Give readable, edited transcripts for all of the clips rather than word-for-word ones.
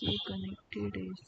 stay connected is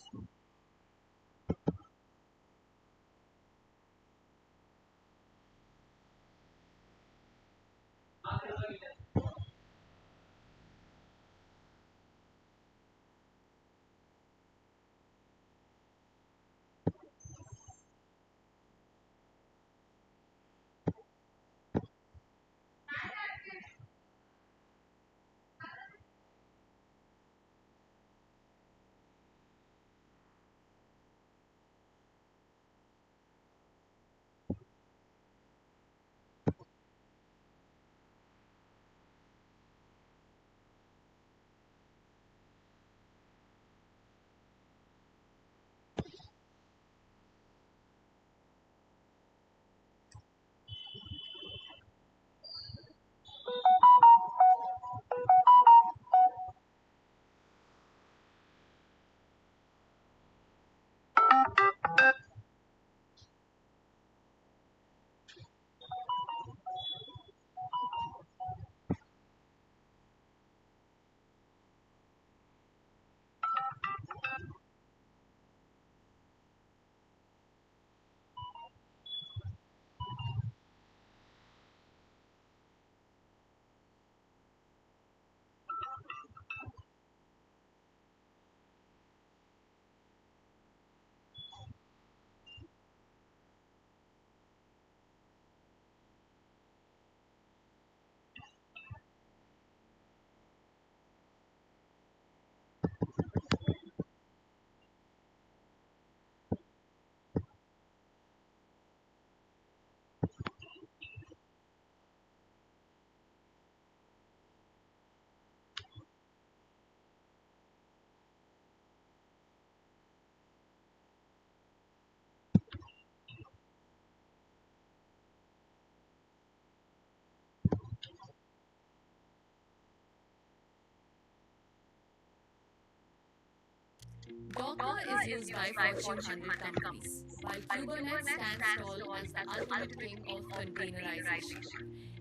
Docker is used by Fortune 100 companies, while Kubernetes stands tall as the ultimate king of containerization.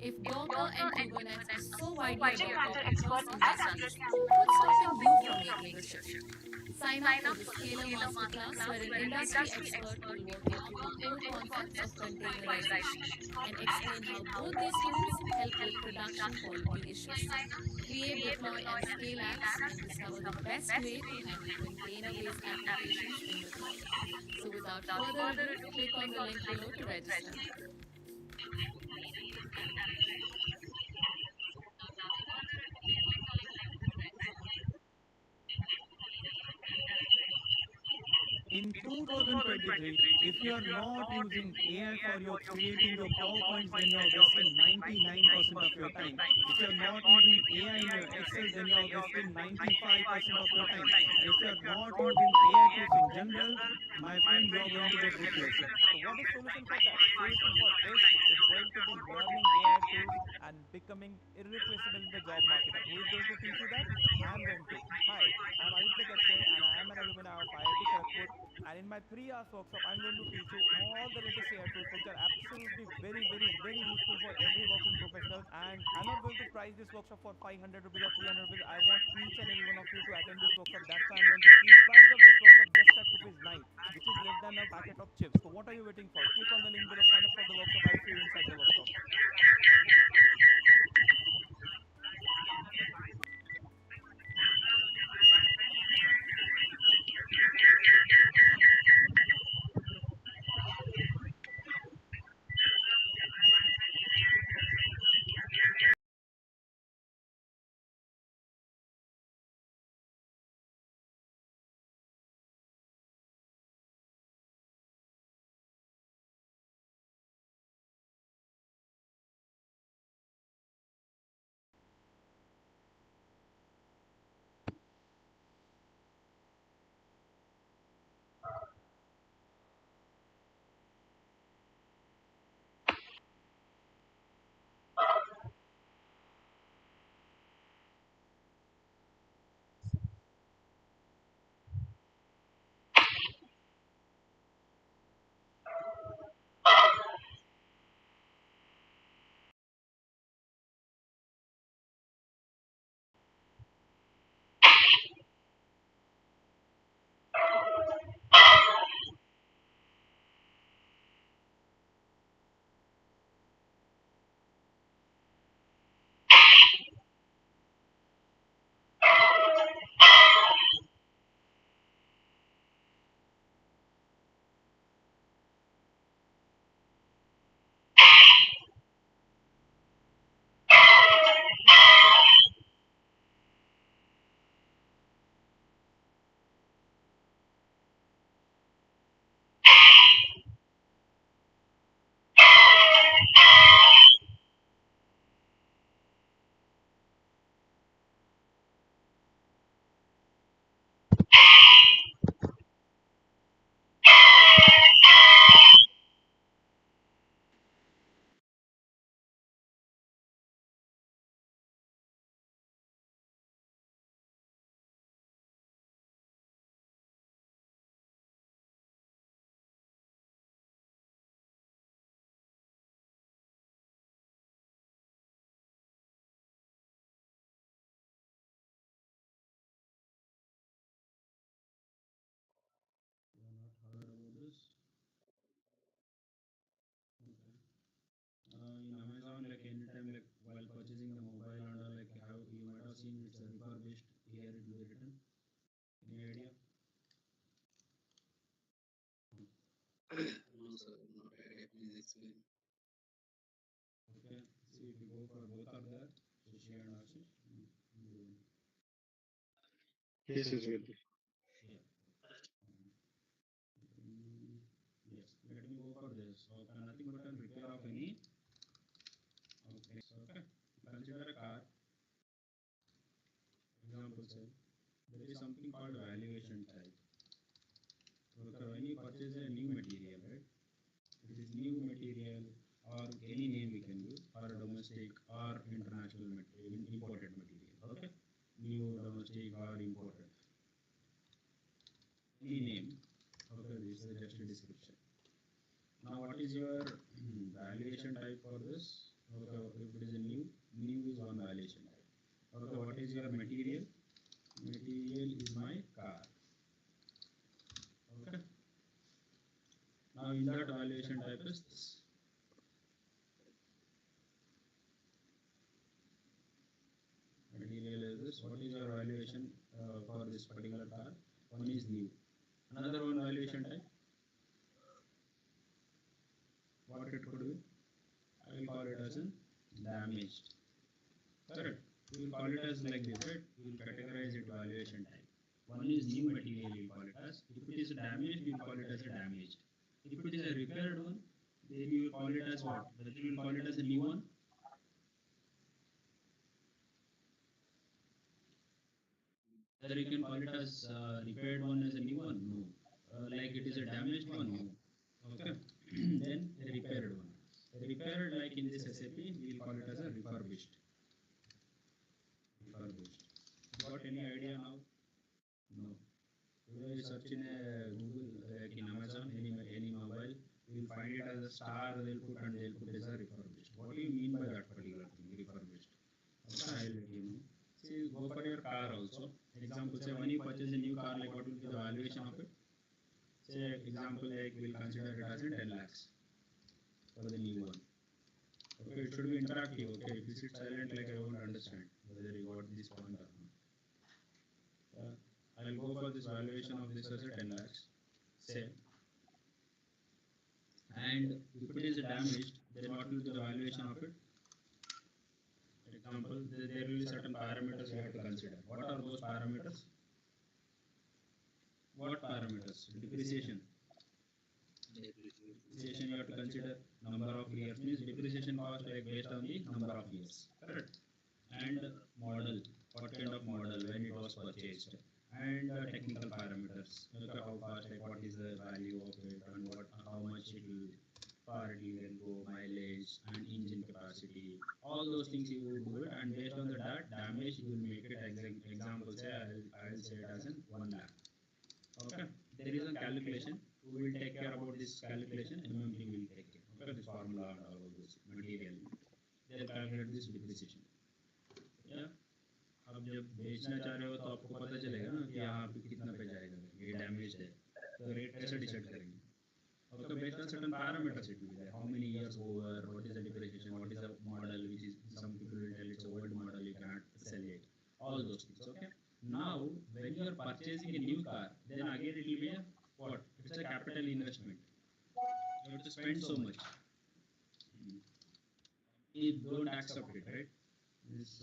If Docker and Kubernetes are so widely adopted across industries, what's stopping you from making the shift? Sign up for the Scalar Masterclass, where an industry expert will walk you through the core concepts of containerization and explain how both these tools help with production quality issues. Create, deploy, and scale apps and discover the best way to handle container based applications in the cloud. So, without further ado, click on the link below to register. In 2023, if you are not using AI for your creating your PowerPoints, then you are wasting 99% of your time. If you are not using AI in your Excel, then you are wasting 95% of your time. And if you are not using AI tools in general, my friend, you are going to get replaced. So what is solution for that? Solution for this is going to be learning AI tools and becoming irreplaceable in the job market. And who is going to teach you that? I am going to. Hi, I am Aditya Katre and I am an alumni of IIT Kharagpur. And in my 3 hours workshop, I'm going to teach you all the latest AI tools which are absolutely very useful for every working professional. And I'm not going to price this workshop for 500 rupees or 300 rupees. I want each and every one of you to attend this workshop. That's why I'm going to keep price of this workshop just at rupees 9, which is less than a packet of chips. So what are you waiting for? Click on the link below, sign up for the workshop. I'll see you inside the workshop. watching, it's a refurbished. Here it will be written. Any idea? No, sir, not idea. Please explain. Okay. See, if you go for both are there, Shashi and Ashish. Yes, yes, good. Yeah. Yes. Let me go for this. Okay. Nothing but a repair of any. Okay. Consider a car. Example say there is something called valuation type. Okay. When you purchase a new material, right? It is new material or any name we can use, or domestic or international material, imported material. Okay. New, domestic or imported. Any name. Okay. This is just a description. Now, what is your valuation type for this? Okay, if it is a new is one valuation type. Okay, what is your material? Material is my car. Okay. Now, in that valuation type is this. Material is this. What is your valuation for this particular car? One is new. Another one valuation type. What it could be? I will call it as an damaged. Correct. We will call it as like this, right? We will categorize it valuation type. One is new material, you will call it as. If it is damaged, you will call it as a damaged. If it is a repaired one, then you will call it as what? Whether you will call it as a new one. Whether you can call it as repaired one as a new one? No. Like it is a damaged one? No. Okay. Then a repaired one. A repaired, like in this SAP, we will call it as a refurbished. Refurbished. Got any idea now? No. Today you search in a Google, like in Amazon, any mobile, you will find it as a star. They'll put and they'll put as a refurbished. What do you mean by that particular thing, refurbished? Okay, I'll let you know. See, go for your car also. Example, say when you purchase a new car, like what will be the valuation of it? Say example, like we'll consider it as in 10 lakhs for the new one. Okay, it should be interactive. Okay, if you sit silent, like I won't understand whether you got this point or not. I'll go for this valuation of this as a 10 lakhs. Say, and if it is damaged, then what will be the valuation of it? Example, there will be certain parameters we have to consider. What are those parameters? What parameters? Depreciation. Depreciation you have to consider number of years, means depreciation cost like based on the number of years. Correct. And model, what kind of model, when it was purchased, and technical parameters. Okay, how fast, like what is the value of it, and how much it will far it will go, mileage, and engine capacity. All those things you will do it, and based on the that damage, you will make it. Example, say I'll say it as in 1 lakh. Okay, there is a calculation. Who will take care about this calculation? MMT will take care. Okay, this formula and all of this material. They'll calculate this depreciation. Yeah. अब जब बेचना चाह रहे हो तो आपको पता चलेगा ना कि यहाँ पे कितना पे जाएगा, ये डैमेज है, तो रेट कैसे डिसाइड करेंगे? Okay, based on certain parameters it will be there. How many years over, what is the depreciation, what is the model, which is some people will tell it's a old model, you cannot sell it. All those things. Okay. Now, when you are purchasing a new car, then again it will be a what? It's a capital investment. You have to spend so much. You don't accept it, right? This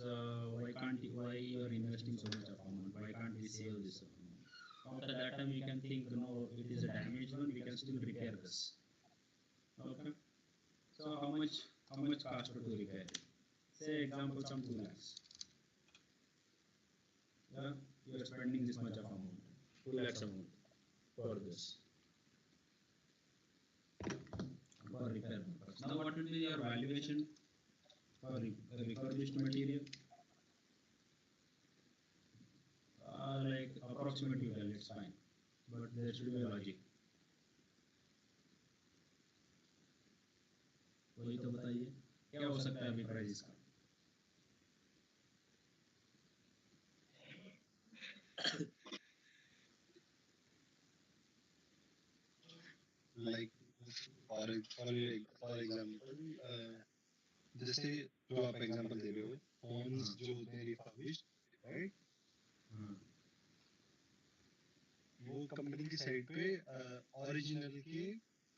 why you are investing so much of amount? Why can't we save this amount? After that time, you can think, no, it is a damaged one. We can still repair this. Okay. So how much cost to repair it? Say example some 2 lakhs. Yeah, you are spending this much of amount, 2 lakhs amount for this for repair purpose. Now what will be your valuation for refurbished material? Like approximate you tell, it's fine, but there should be a logic. वही तो बताइए क्या हो सकता है अभी price इसका? Like for example, जैसे जो आप एग्जांपल दे रहे हो, phones जो होते हैं refurbished, राइट? हाँ, वो कंपनी की साइड पे ओरिजिनल के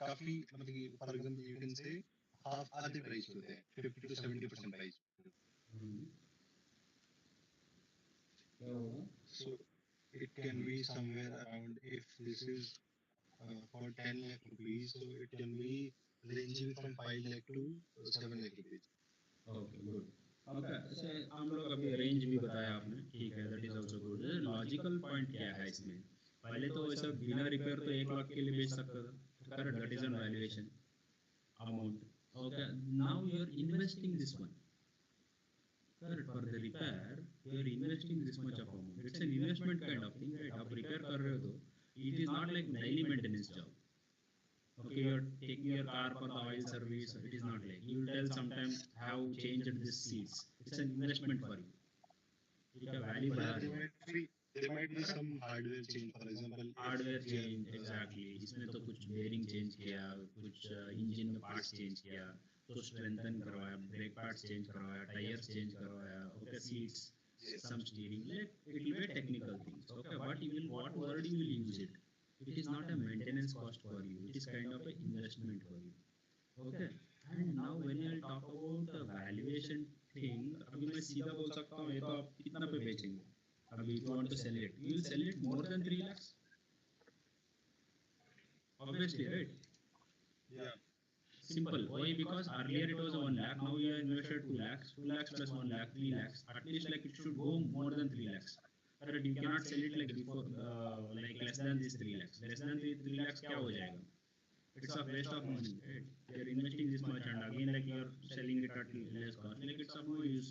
काफी मतलब कि for example you can say half आधे प्राइस होते हैं, 50 to 70% प्राइस. हम्म, क्या होगा? So it can be somewhere around, if this is for 10 lakh rupees, so it can be ranging from 5 lakh to 7 lakh rupees. Okay good. Okay ऐसे हम लोग अभी range भी बताया आपने, ठीक है, that is also good. Logical point क्या है इसमें? पहले तो वैसा बिना रिपेयर तो 1 लाख के लिए बेच सकता था, correct? That is an valuation amount. Okay, now you are investing this one. Correct. For the repair, you are investing this much of amount. It's an investment kind of thing, right? आप repair कर रहे हो तो it is not like daily maintenance job. Okay, you are taking your car for the oil service. It is not like you will tell sometime have changed these seats. It's an investment for you. ठीक है, value Yeah, बढ़ा रहे हो। there might be some hardware change, for example, if hardware we are change, exactly, इसमें तो कुछ bearing change किया, कुछ इंजन में पार्ट्स चेंज किया, तो स्ट्रेंथन करवाया, ब्रेक पार्ट्स चेंज करवाया, टायर्स चेंज करवाया, okay, seats, some steering, like it will be a technical things, okay, but you will, what word you will use it, it is not a maintenance cost for you, it is kind of a investment for you, okay. And now when I talk about the valuation thing, अभी मैं सीधा बोल सकता हूँ, ये तो आप कितना पे बेचेंगे? अभी if you want to sell it, you will sell it more than 3 lakhs, obviously, right? yeah. Simple. Why? Because earlier it was 1 lakh, now you have invested 2 lakhs, 2 lakhs plus 1 lakh, 3 lakhs. At least like it should go more than 3 lakhs. Correct? You cannot sell it like before, like less than this 3 lakhs. Less than 3 lakhs, क्या हो जाएगा? It's a waste of money, right? You are investing this much and again like you are selling it at less cost. Like it's of no use.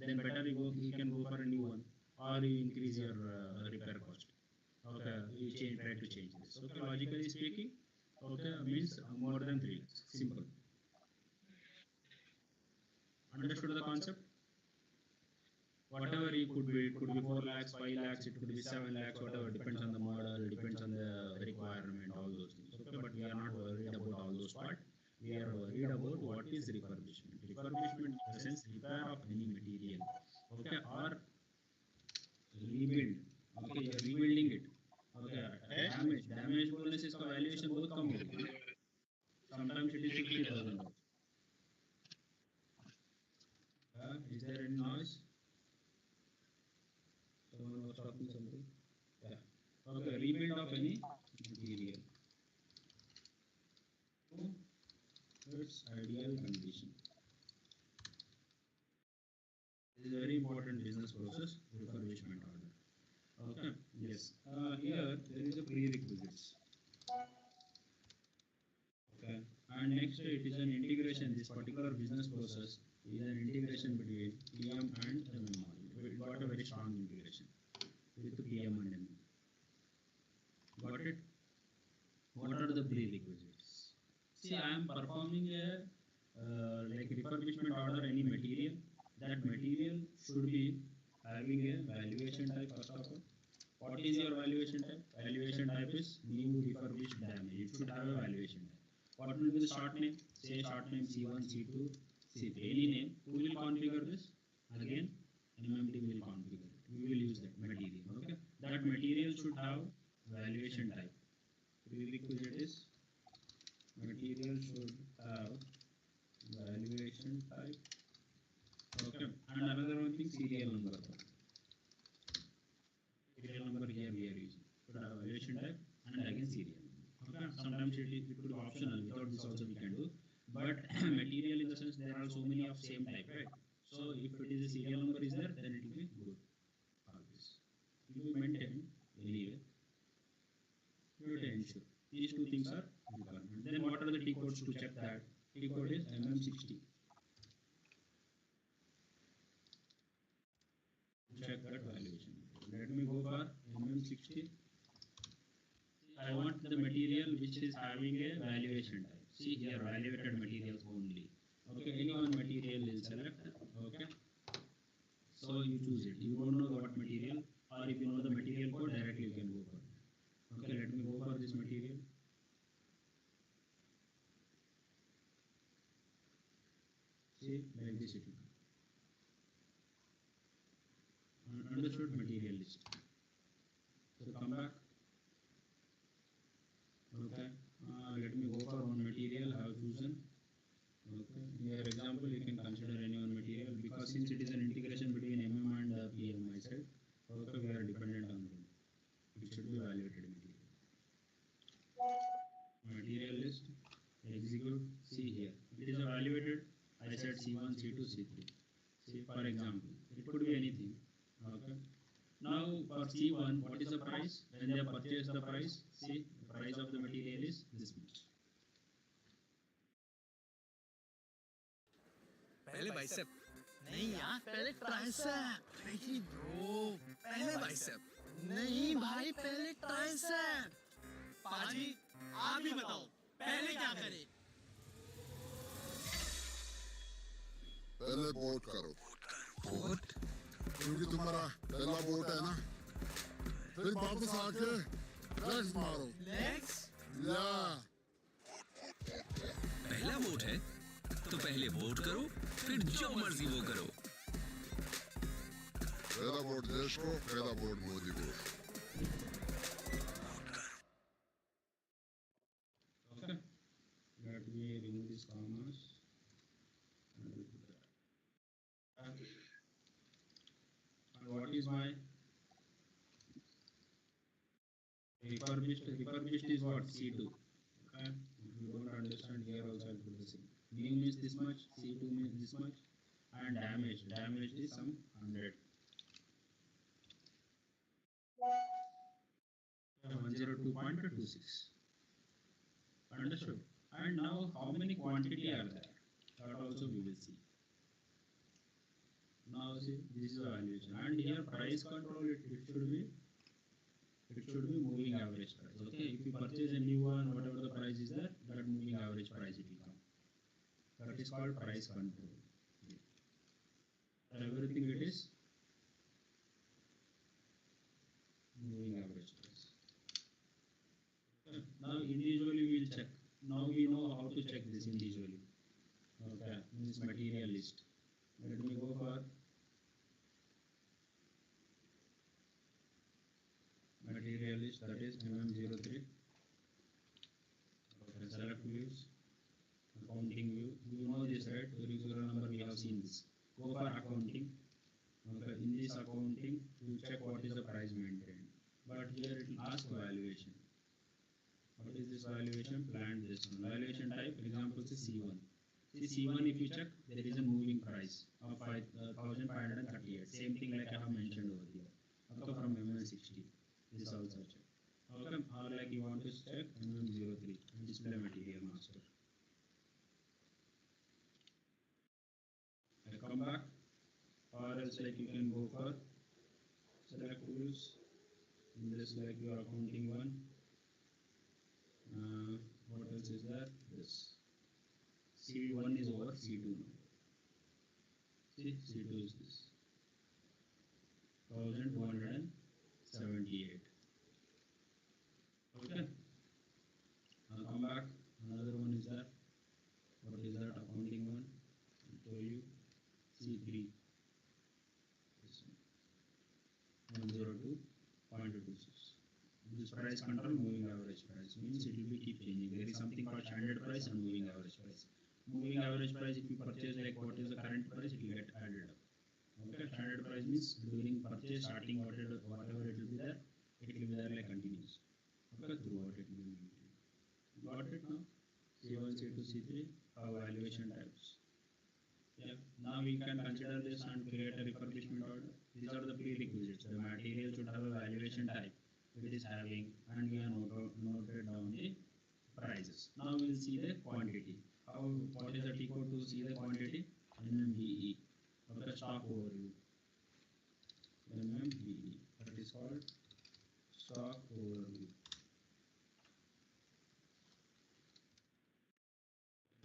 Then better you go, you can go for a new one, or you increase your repair cost. Okay, you change, try to change this. Okay, logically speaking, okay, means more than 3 lakhs. Simple. Understood the concept? Whatever it could be 4 lakhs, 5 lakhs, it could be 7 lakhs, whatever, depends on the model, depends on the requirement, all those things. Okay, but we are not worried about all those part. We are worried about what is refurbishment. Refurbishment in the sense repair of any material, okay, or rebuild. Okay, you are rebuilding it. Okay, damage बोलने से इसका valuation बहुत कम होगी. Sometimes it is 50,000 also. Is there any noise? Someone was talking something. Yeah. Okay, rebuild of any material to its ideal condition. This is a very important business process, refurbishment order. Okay, yes. Here there is a prerequisites. Okay, and next it is an integration. This particular business process is an integration between PM and MM. We got a very strong integration with the PM and MM. Got it? What are the prerequisites? See, I am performing a like refurbishment order any material. That material should be having a valuation type first of all. What is your valuation type? Valuation type is new, refurbished, damage. It should have a valuation type. What will be the short name? Say short name C1, C2, C3. Any name. Who will configure this? Again, MMD will configure it. We will use that material. Okay. That material should have valuation type. Prerequisite is material should have valuation type. Okay. And another one thing, serial number. Serial number here we are using. Should have valuation type and again serial number. Okay. Sometimes it could be optional. Without this also we can do. But material in the sense there are so many of same type, right? So if it is a serial number is there, then it will be good. Always. It will be maintained anyway. You have to ensure. These two things are requirement. Then what are the T codes to check that? T code is MM60. Check that valuation. Let me go for MM60. I want the material which is having a valuation type. See here, valuated materials only. Okay, any one material will select. Okay. So you choose it. You don't know what material, or if you know the material code, directly you can go for it. Okay, let me go for this material. See, like this it will. Understood? Material list. So come back. Okay. Let me go for one material I have chosen. Okay. In your example, you can consider any one material because since it is an integration between MM and PMI side, okay, we are dependent on them. It should be evaluated material. Material list, execute, see here. It is evaluated. I said C1, C2, C3. See, for example, it could be anything. Okay. Now for C1, what is the price? When they purchase the price, see, the price of the material is this much. पहले bicep नहीं यार, पहले tricep. नहीं bro, पहले bicep नहीं भाई, पहले tricep. पाजी आप ही बताओ पहले क्या करें? पहले वोट करो। वोट? क्योंकि तुम्हारा पहला वोट है ना, फिर वापस आके लेग्स मारो। लेग्स? या पहला वोट है तो पहले वोट करो, फिर जो मर्जी वो करो। पहला वोट देश को, पहला वोट मोदी को। Okay. Let me remove this commas. And what is my refurbished? Refurbished is what? C2. Okay. If you don't understand here also I'll put the same. New means this much, C2 means this much, and damaged. Damaged is some 100. 102.26. Understood? And now how many quantity are there? That also we will see. Now see, this is the valuation, and here price control it should be moving average price. Okay, if you purchase a new one, whatever the price is there, that moving average price it will come. That is called price control. Everything it is moving average price. Okay. Now individually we will check. Now we know how to check this individually. Okay, this material list. Let me go for material list, that is MM03. Okay, select views, accounting view. You know this, right? Very serial number, we have seen this. Go for accounting. Okay, in this accounting, you check what is the price maintained. But here it will ask valuation. What is this valuation? Planned this one. Valuation type, example is C1. See C1, if you check, there is a moving price of 5,538. Same thing like I have mentioned over here. Okay, from MM60. This also check. Okay, or like you want to check MM03, display material master. I come back, or else like you can go for select tools. In this like your accounting one. What else is there? This. C1 is over C2 now. See, C2 is this. 1278. Okay. I'll come back. Another one is there. What is that? Accounting one. I'll show you. C3. This one. 102.26. This price control moving average price means it will be keep changing. There is something called standard price and moving average price. Moving average price, if you purchase like what is the current price, it will get added up. Okay, standard price means during purchase starting whatever it will be there, it will be there like continuous. Okay, throughout it will be maintained. Got it now? C1, C2, C3, our valuation types. Yeah. Now we can consider this and create a refurbishment order. These are the prerequisites. The material should have a valuation type. It is having, and we have noted down the prices. Now we will see the quantity. What is the T code to see the quantity? MMBE. Okay, stock overview. MMBE. That is called stock overview.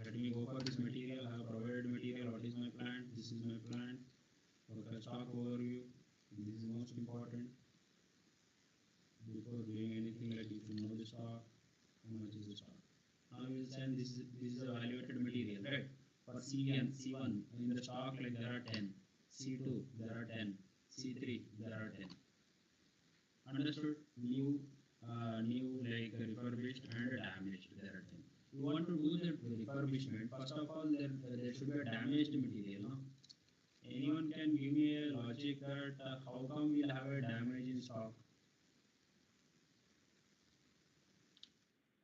Let me go for this material. I have provided material. What is my plant? This is my plant. Okay, stock overview. This is most important. Before doing anything, like you should know the stock, how much is the stock. Now we will send this is a evaluated material, right? For C1 in the stock, like there are 10, C2 there are 10, C3 there are 10. Understood? New like refurbished and damaged there are 10. You want to do the refurbishment, first of all there should be a damaged material, no? Anyone can give me a logic that how come we'll have a damage in stock?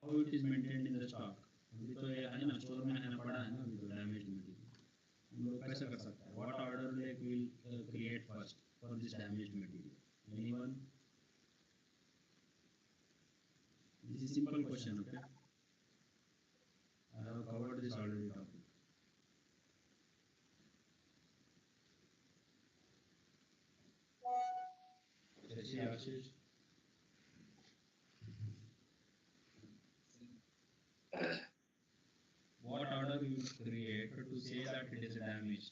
How it is maintained in the stock? अभी तो ये है ना store में है ना पड़ा है ना अभी तो डैमेज मटेरियल हम लोग कैसे कर सकते हैं what order like will create first for this damaged material anyone this is simple question okay I have covered this already topic Shashi Ashish what order you will create to say that it is damaged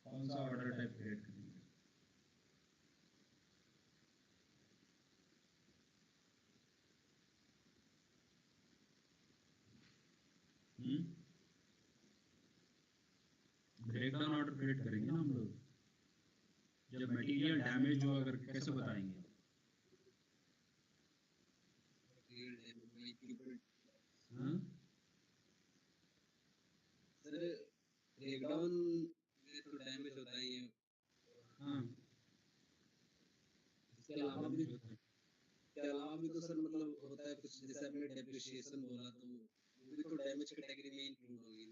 कौन सा order type create करेंगे breakdown order create करेंगे ना हम लोग जब material damage हुआ अगर कैसे बताएंगे हाँ सर ब्रेकडाउन में तो डैमेज होता ही है हाँ इसके अलावा भी तो सर मतलब होता है कुछ जैसे आपने डेप्रिसिएशन बोला तो वो भी तो डैमेज कैटेगरी में इंक्लूड होगी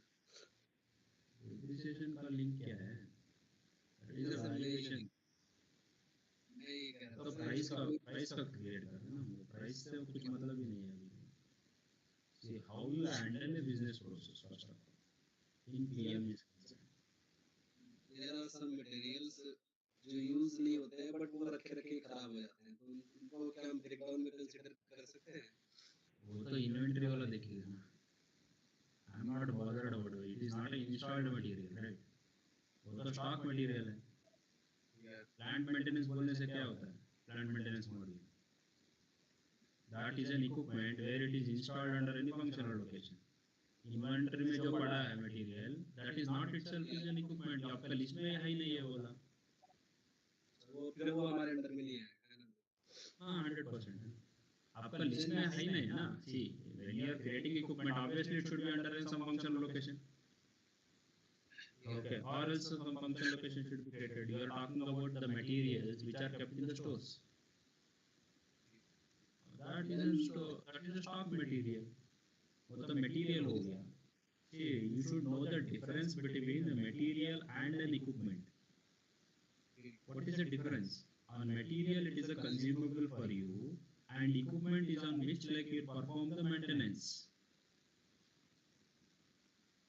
डेप्रिसिएशन का लिंक क्या है इट इज अ वैल्यूएशन मैं ये कह रहा तो था प्राइस का क्रिएट कर रहे हैं ना प्राइस से कुछ मतलब ही नहीं है अभी see how you handle a business process first of all in PM is there are some materials जो यूज नहीं होते हैं बट वो रखे रखे खराब हो जाते हैं तो उनको क्या हम ब्रेकडाउन में कंसीडर कर सकते हैं वो तो इन्वेंटरी वाला देखिएगा ना I am not bothered about it is not a installed material right वो तो स्टॉक मटेरियल है प्लांट मेंटेनेंस बोलने से क्या होता है plant maintenance module that is an equipment where it is installed under any functional location inventory में जो पड़ा है material that is not itself is an equipment आपका लिस्ट में है ही नहीं है बोला वो फिर वो हमारे अंडर में नहीं है हाँ 100% आपका लिस्ट में है ही नहीं ना see when you are creating equipment obviously it should be under in some functional location okay or else some functional location should be created you are talking about the materials which are kept in the stores that is a stock material वो तो material हो गया see you should know the difference between a material and an equipment what is the difference on material it is a consumable for you and equipment is on which like you perform the maintenance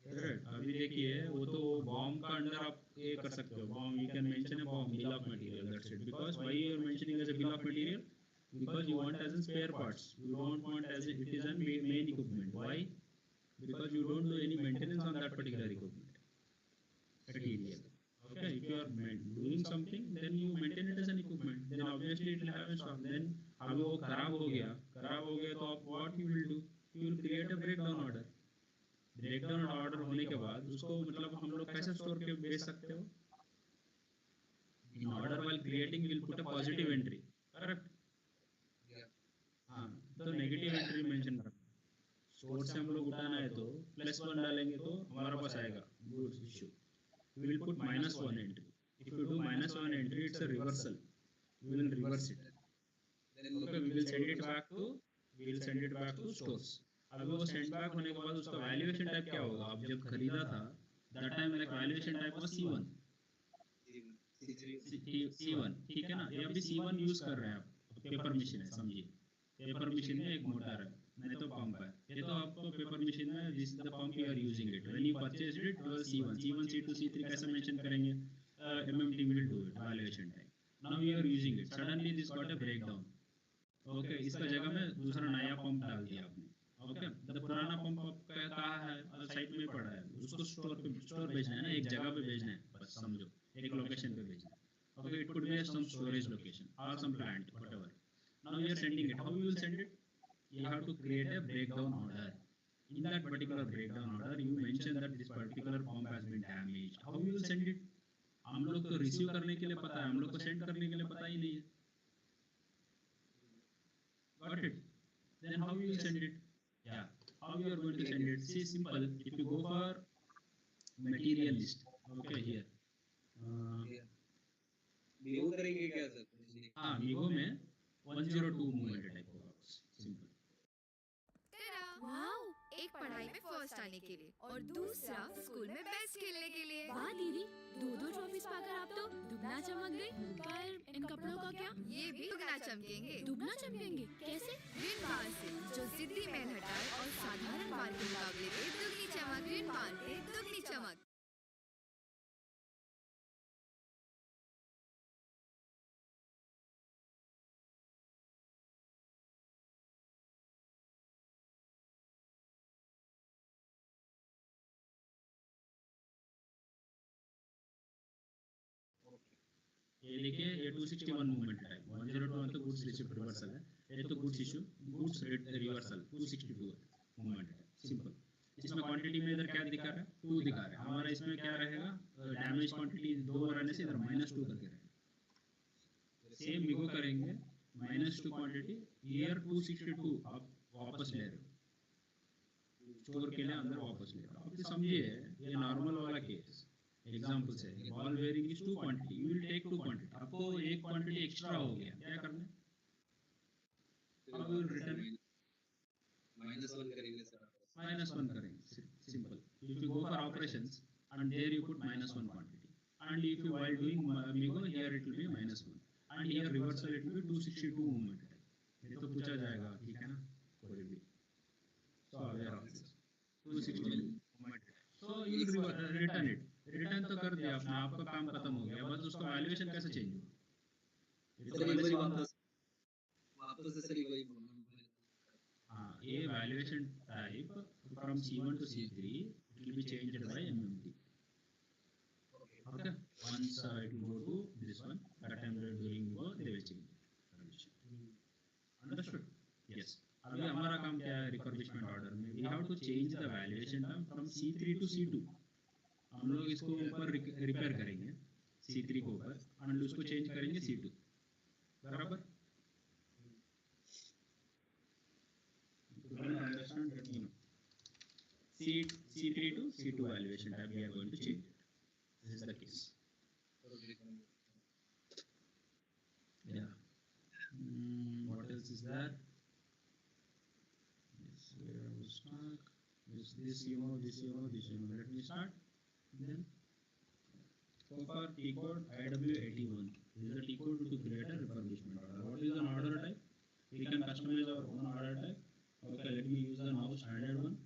correct अभी देखिए वो तो bomb का under आप ये कर सकते हो bomb you can mention a bomb bill of material that's it because why you are mentioning as a bill of material because you want as in spare parts you don't want as it is a main equipment why because you don't do any maintenance on that particular equipment material okay if you are doing something then you maintain it as an equipment then obviously it will have a stock then अभी वो खराब हो गया तो आप what you will do you will create a breakdown order breakdown order होने के बाद उसको मतलब हम लोग कैसे स्टोर के बेच सकते हो in order while creating will put a positive entry correct हाँ तो नेगेटिव एंट्री मेंशन कर स्टोर से हम लोग उठाना है तो +1 डालेंगे तो हमारा पास आएगा goods issue we will put -1 entry if you do -1 entry it's a reversal we will reverse it okay we will send it back to stores अभी वो सेंड बैक होने के बाद उसका वैल्यूएशन टाइप क्या होगा आप जब खरीदा था that time like valuation type was C1 C1 ठीक है ना ये अभी C1 यूज कर रहे हैं आप पेपर मशीन है समझिए पेपर मशीन में एक मोटर है नहीं तो पंप है ये तो आपको पेपर मशीन में this the pump you are using it when you purchase it it was C1 C2 C3 कैसे मेंशन करेंगे MMT will do it valuation type now you are using it suddenly this got a breakdown okay इसका जगह में दूसरा नया pump डाल दिया आपने ओके द पुराना पंप आपका कहाँ है साइट में पड़ा है उसको स्टोर भेजना है ना एक जगह पे भेजना है बस समझो एक लोकेशन पे भेजना है okay it could be some storage location और some plant whatever now you are sending it how you will send it you have to create a breakdown order in that particular breakdown order you mention that this particular pump has been damaged. How you will send it? हम लोग तो receive करने के लिए पता है, हम लोग को सेंड करने के लिए पता ही नहीं है. Got it? Then how you will send it? Yeah, how you are going to send it? See, simple. If you go for material list, okay, here MeeGo करेंगे क्या सर? हाँ, मीगो में 102 मूवमेंट टाइप होगा, simple. Wow, एक पढ़ाई में first आने के लिए और दूसरा स्कूल में बेस्ट खेलने के लिए। वाह दीदी, दो ट्रॉफीज पाकर आप तो दुगना चमक गई। पर इन कपड़ों का क्या? ये भी दुगना चमकेंगे। दुगना चमकेंगे कैसे? ग्रीन बार से, जो जिद्दी मैल हटाए और साधारण बार के मुकाबले पे दुगनी चमक। ग्रीन बार पे दुगनी चमक। ये देखिए, ये 261 मूवमेंट टाइप, 102 तो गुड्स रिसीव्ड रिवर्सल है, ये तो goods issue, goods reversal 262 movement है, सिंपल. इसमें क्वांटिटी में इधर क्या दिखा रहा है? 2 दिखा रहा है. हमारा इसमें क्या रहेगा? डैमेज क्वांटिटी 2 रहने से इधर -2 करके रहेगा. सेम बिगो करेंगे, -2 क्वांटिटी, ईयर 262 आप वापस ले रहे हो, स्टोर के लिए अंदर वापस ले रहे हो. आप समझिए, ये नॉर्मल वाला केस एग्जांपल से, ball bearing is 2 quantity, you will take 2 quantity. आपको एक क्वांटिटी एक्स्ट्रा हो गया, क्या करना है? अब रिटर्न -1 करेंगे सर. -1 करेंगे, simple. If you go for operations and there you put -1 quantity, and if you while doing migo, here it will be -1, and here reversal it will be 262 movement. ये तो पूछा जाएगा, ठीक है ना, कोई भी. So aware of this 262 movement. So you will return it. Return तो कर दिया आपने, आपका काम खत्म हो गया, बस उसका वैल्यूएशन कैसे चेंज होगा? वापस से सर वही. हाँ, ये valuation type from C1 to C3 it will be changed by MMT. Okay, once it will go to this one, that time during go they will change it. Understood? Yes. अभी हमारा काम क्या है? Refurbishment order में we have to change the valuation term from C3 to C2. हम लोग इसको ऊपर रिपेयर करेंगे C3 को ऊपर, और उसको चेंज करेंगे C2, बराबर? Understand? Let me know. C3 to C2 valuation type we are going to change it. This is the case. Yeah. What else is there? Yes, where I was stuck. This you know, this you know, this you know. Let me start. Then so far T code IW81. This is the T code to create a refurbishment order. What is an order type? We can customize our own order type. Okay, let me use the now standard one.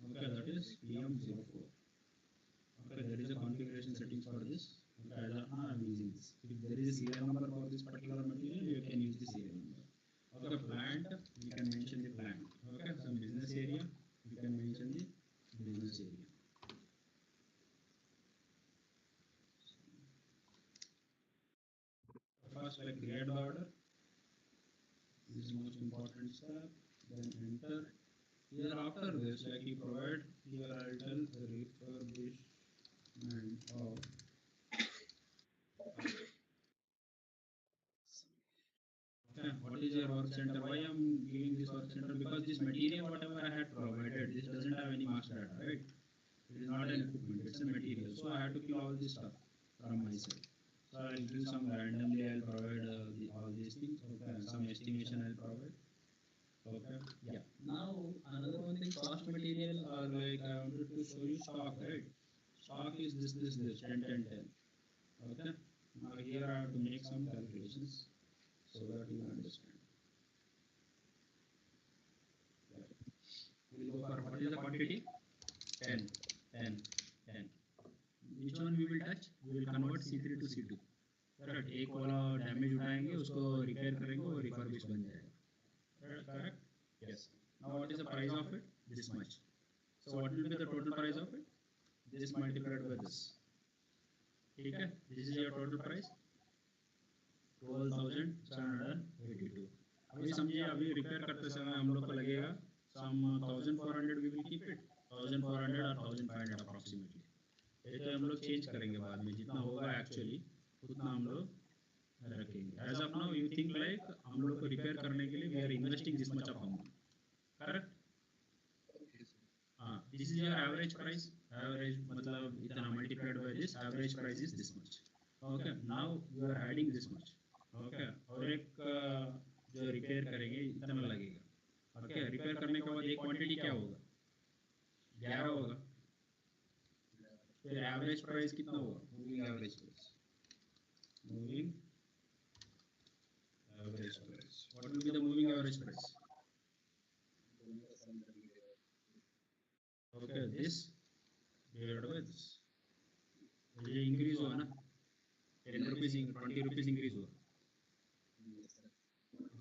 Okay, that is PM04. Okay, there is a configuration settings for this. Okay, as of now I am using this. If there is a serial number for this particular material, you can use the serial number. Okay, plant, you can mention the plant. Okay, some business area, you can mention the business area. First, like create the order. This is the most important step. Then enter. Here after this, like you provide, here I will tell the refurbishment of okay, what is your work center? Why I am giving this work center? Because this material whatever I had provided, this doesn't have any master data, right? It is not an equipment, it's a material. So I have to kill all this stuff from my side. So I will give some randomly, I will provide all these things. Okay, some estimation I will provide. Okay, yeah. Now another one thing, cost material, or like I wanted to show you stock, right? Stock is this 10 10 10. Okay, now here I have to make some calculations so that you understand. We will go for what is the quantity? 10 10 10. Which one we will touch? We will convert C3 to C2. Correct. एक वाला damage उठाएंगे, उसको repair करेंगे, वो refurbish बन जाएगा. Correct? Yes. Now what is the price of it? This much. So what will be the total price of it? This multiplied by this. ठीक है? This is your total price. 12,782. अभी समझिए, अभी repair करते समय हम लोग को लगेगा some 1400 we will keep it, 1400 or 1500 approximately. ये तो हम लोग चेंज करेंगे बाद में, जितना होगा एक्चुअली उतना हम लोग रखेंगे. As of now you think like हम लोग को रिपेयर करने के लिए we are investing this much of amount, correct? हाँ, this is your average price. Average मतलब इतना multiplied by this, average price is this much. Okay, now you are adding this much. Okay, और एक जो repair करेंगे इतना लगेगा. Okay, repair करने के बाद एक क्वांटिटी क्या होगा? 11 होगा. फिर एवरेज प्राइस कितना होगा? Moving average price. Moving average price, what will be the moving average price? Okay, this divided by this. ये इंक्रीज हुआ ना, 10 रुपीस 20 रुपीस इंक्रीज हुआ.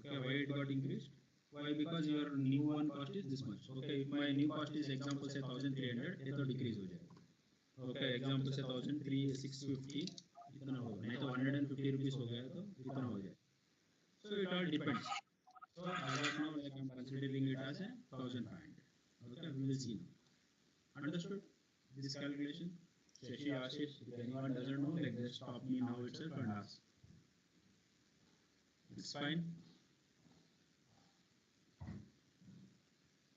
Okay, why it got increased? Why? Because your new one cost is this much. Okay, if my new cost is example say 1300, ये तो decrease हो जाएगा. Okay, example से 650 इतना होगा, नहीं तो 150 रुपीस हो गया तो इतना हो जाएगा. So it all depends. So as of now, like I'm considering it as a 1500. Okay, we will see now. Understood this calculation? Shashi, Ashish, if anyone doesn't know, like just stop me now itself and ask. It's fine.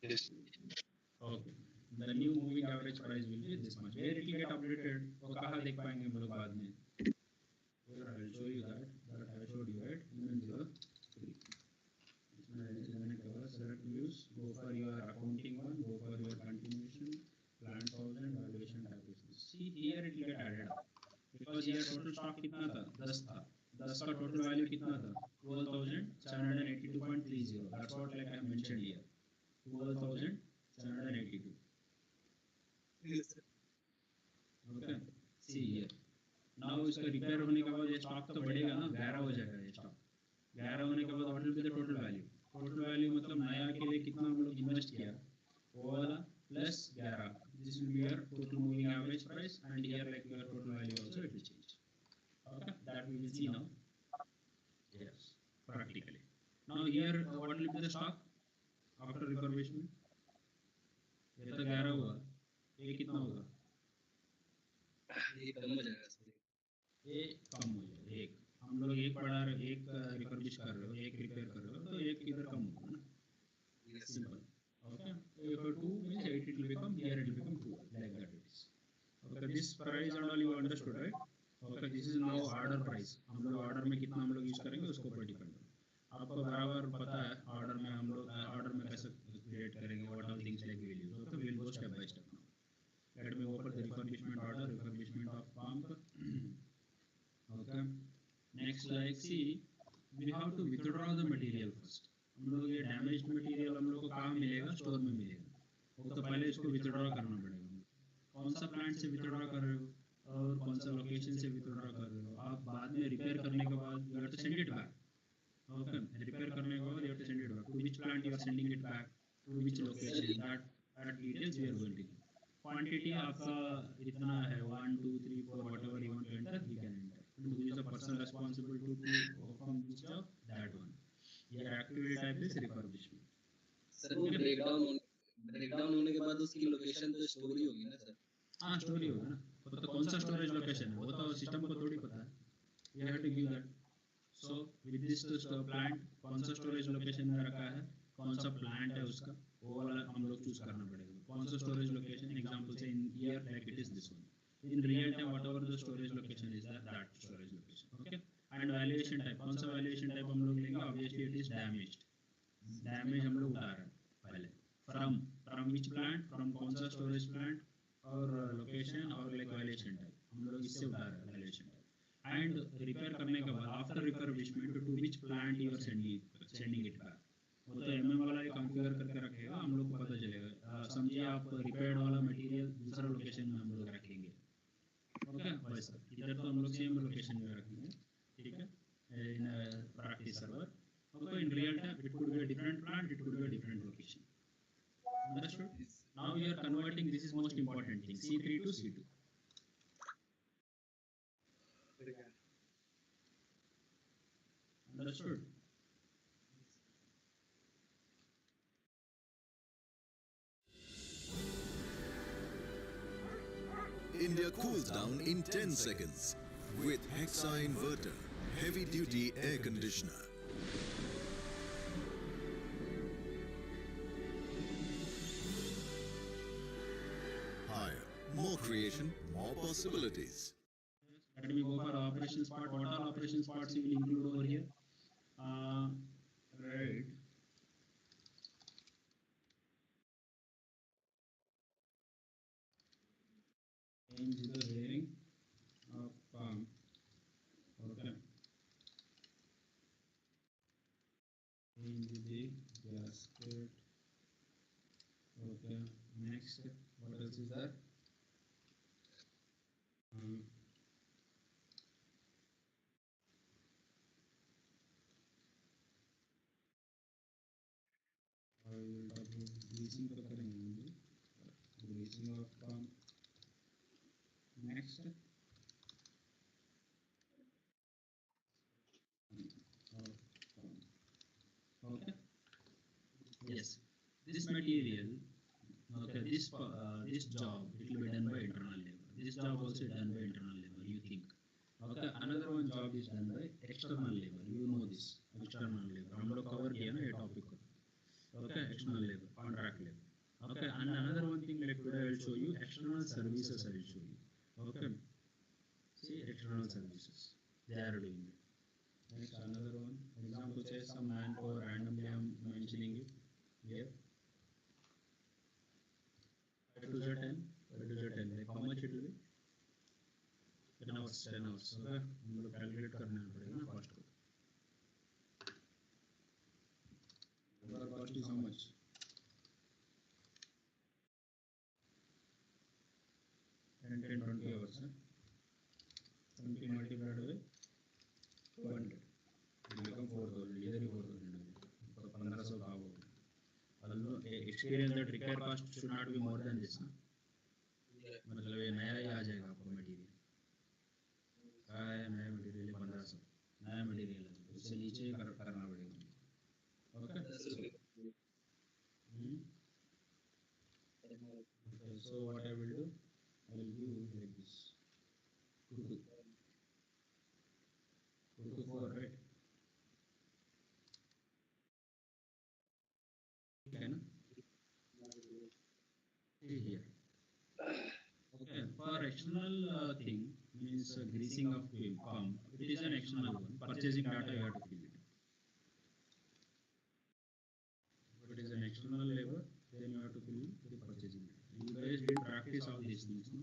Yes. Okay. The new moving average price will be this much. Where it will get updated? वो कहाँ देख पाएंगे हम लोग बाद में? Here I will show you that I showed you, right? Even 03. Select views. Go for your accounting one. Go for your continuation. Plan 1000 valuation type. See here it will get added up. Because here total stock कितना था? 10 था. 10 का total value कितना था? 12,782.30. That's what like I mentioned here. 12,782. Okay. See here. Now इसका repair होने के बाद ये स्टॉक तो बढ़ेगा ना, 11 हो जाएगा ये स्टॉक. 11 होने के बाद what will be the total value? Total value मतलब नया के लिए कितना हम लोग इन्वेस्ट किया, वो वाला plus 11. This will be your total moving average price, and here like your total value also it will change. Okay, that we will see now. Yes, practically. Now here what will be the stock after refurbishment? ये तो 11 हुआ, ये कितना होगा? ये कम हो जाएगा sir. ये कम हो जाएगा. एक हम लोग एक बढ़ा रहे, एक रिफर्बिश कर रहे हो, एक रिपेयर कर रहे हो, तो एक इधर कम होगा ना. Simple. Okay. If 2 means 8 it will become, here it will become 2, like that it is. Okay, this price and all you understood, right? Okay, this is now order price. हम लोग order में कितना हम लोग यूज करेंगे उसके ऊपर depend है. आपको बराबर पता है ऑर्डर में हम लोग ऑर्डर में कैसे क्रिएट करेंगे, what all things like will use. Okay, will go step by step now. Let me open the refurbishment order, refurbishment of pump. Okay, next like see we have to withdraw the material first. हम लोग ये damaged material हम लोग को कहाँ मिलेगा? Store में मिलेगा. वो तो पहले इसको विथड्रॉ करना पड़ेगा. कौन सा प्लांट से विथड्रॉ कर रहे हो और कौन सा लोकेशन से विथड्रॉ कर रहे हो. आप बाद में रिपेयर करने के बाद you have to send it back. Okay, repair करने के बाद you have to send it back. To which plant you are sending it back, to which location, that details we are going to. Quantity आपका इतना है 1 2 3 4 whatever you want to enter we can enter. Who is the person responsible to perform this job? That one. Your activity type is refurbishment. Sir वो breakdown होने के बाद उसकी location तो story होगी ना सर? हाँ, स्टोरी होगा ना. तो कौन सा स्टोरेज लोकेशन है वो तो सिस्टम को थोड़ी पता है. You have to give that. So with this plant कौन सा स्टोरेज लोकेशन में रखा है, कौन सा प्लांट है उसका, वो वाला हम लोग चूज करना पड़ेगा. कौन सा स्टोरेज लोकेशन, एग्जांपल से in year like it is this one. In real time, whatever the storage location is, that storage location. Okay. And valuation type. कौन सा valuation type हम लोग लेंगे? Obviously, it is damaged. Damage हम लोग उठा रहे हैं पहले. From which plant? From कौन सा storage plant और location और like valuation type. हम लोग इससे उठा रहे हैं valuation type. And repair करने के बाद after refurbishment to which plant you are sending it back. वो तो MM वाला ही कॉन्फ़िगर करके रखेगा, हम लोग को पता चलेगा. समझिए आप रिपेयर्ड वाला मटेरियल दूसरा लोकेशन में हम लोग रखेंगे. ओके, वैसा इधर तो हम लोग सेम लोकेशन में रखेंगे. ठीक है, in practice server. Okay, in real time it could be a different plant, it could be a different location. Understood? Now we are converting, this is most important thing, C3 to C2. Understood? India cools down in 10 seconds with Hexa Inverter, heavy duty air conditioner. Higher, more creation, more possibilities. Let me go for operations part. What all operations parts you will include over here? Right. Change the bearing of pump. Okay. Change the gasket. Okay. Next, what else is there? I will double greasing तो करेंगे greasing of pump. Next, okay. Yes, this material. Okay, this job it will be done by internal labor. This job also is done by internal labor. You think? Okay, another one job is done by external labor. You know this external labor. हम लोग cover किया ना ये topic को. Okay, external labor, contract labor. Okay, and another one thing like today I will show you external services. I will show you. Okay, see external services. They are doing it. Next another one. Example say some manpower randomly I am mentioning it here. 5 to 10, 5 to 10. Like how much it will be? 10 hours, 10 hours. Okay, हम लोग calculate करना पड़ेगा ना cost को. Labor cost is how much? 10, 10, 20 hours. 20 multiplied by 200. It will become 4,000. इधर ही 4,000 तो 1,500 का होगा. Although experience that required cost should not be more than this. मतलब ये नया ही आ जाएगा आपको मटेरियल. क्या है नया मटेरियल 1,500. नया मटेरियल है उससे नीचे करना पड़ेगा. Okay. Okay. So what I will do? I will give like this. 2 to 4, right? Okay, no? See here. Okay, for external thing means greasing of pump. It is an external one. Purchasing data you have to fill it. If it is an external labor, then you have to fill the purchasing data. You guys did practice all these things, no?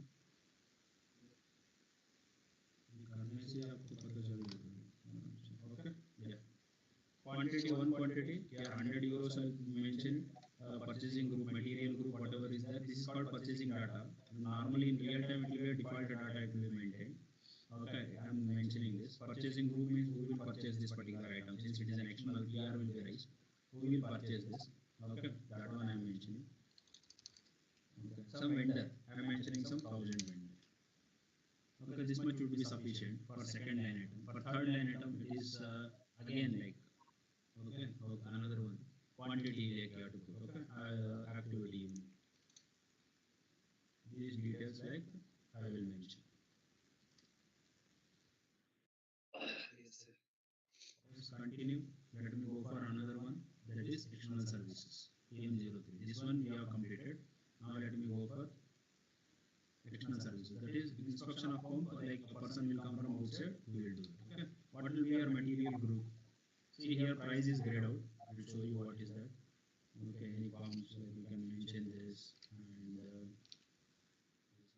करने से आपको पता चल जाएगा. Okay, yeah. Quantity, one quantity. Here 100 euros I mentioned. Purchasing group, material group, whatever is there. This is called purchasing data. Normally in real time it will be a default data it will be maintained. Okay, I am mentioning this. Purchasing group means who will purchase this particular item. Since it is an external, PR will be raised. Who will purchase this? Okay, that one I am mentioning. Okay, some vendor. I am mentioning some 1,000 vendor. Okay, this much would be sufficient for second line item. For third line item, it is again like okay, another one quantity like you have to put. Okay, activity unit. These details like I will mention. Yes, sir. Let's continue. Let me go for another one. That is external services. PM03. This one we have completed. Now let me go for external services. That is inspection of pump. Like a person will come from outside, we will do it. Okay. What will be your material group? See here, price is grayed out. I will show you what is that. Okay, any pumps like you can mention this and this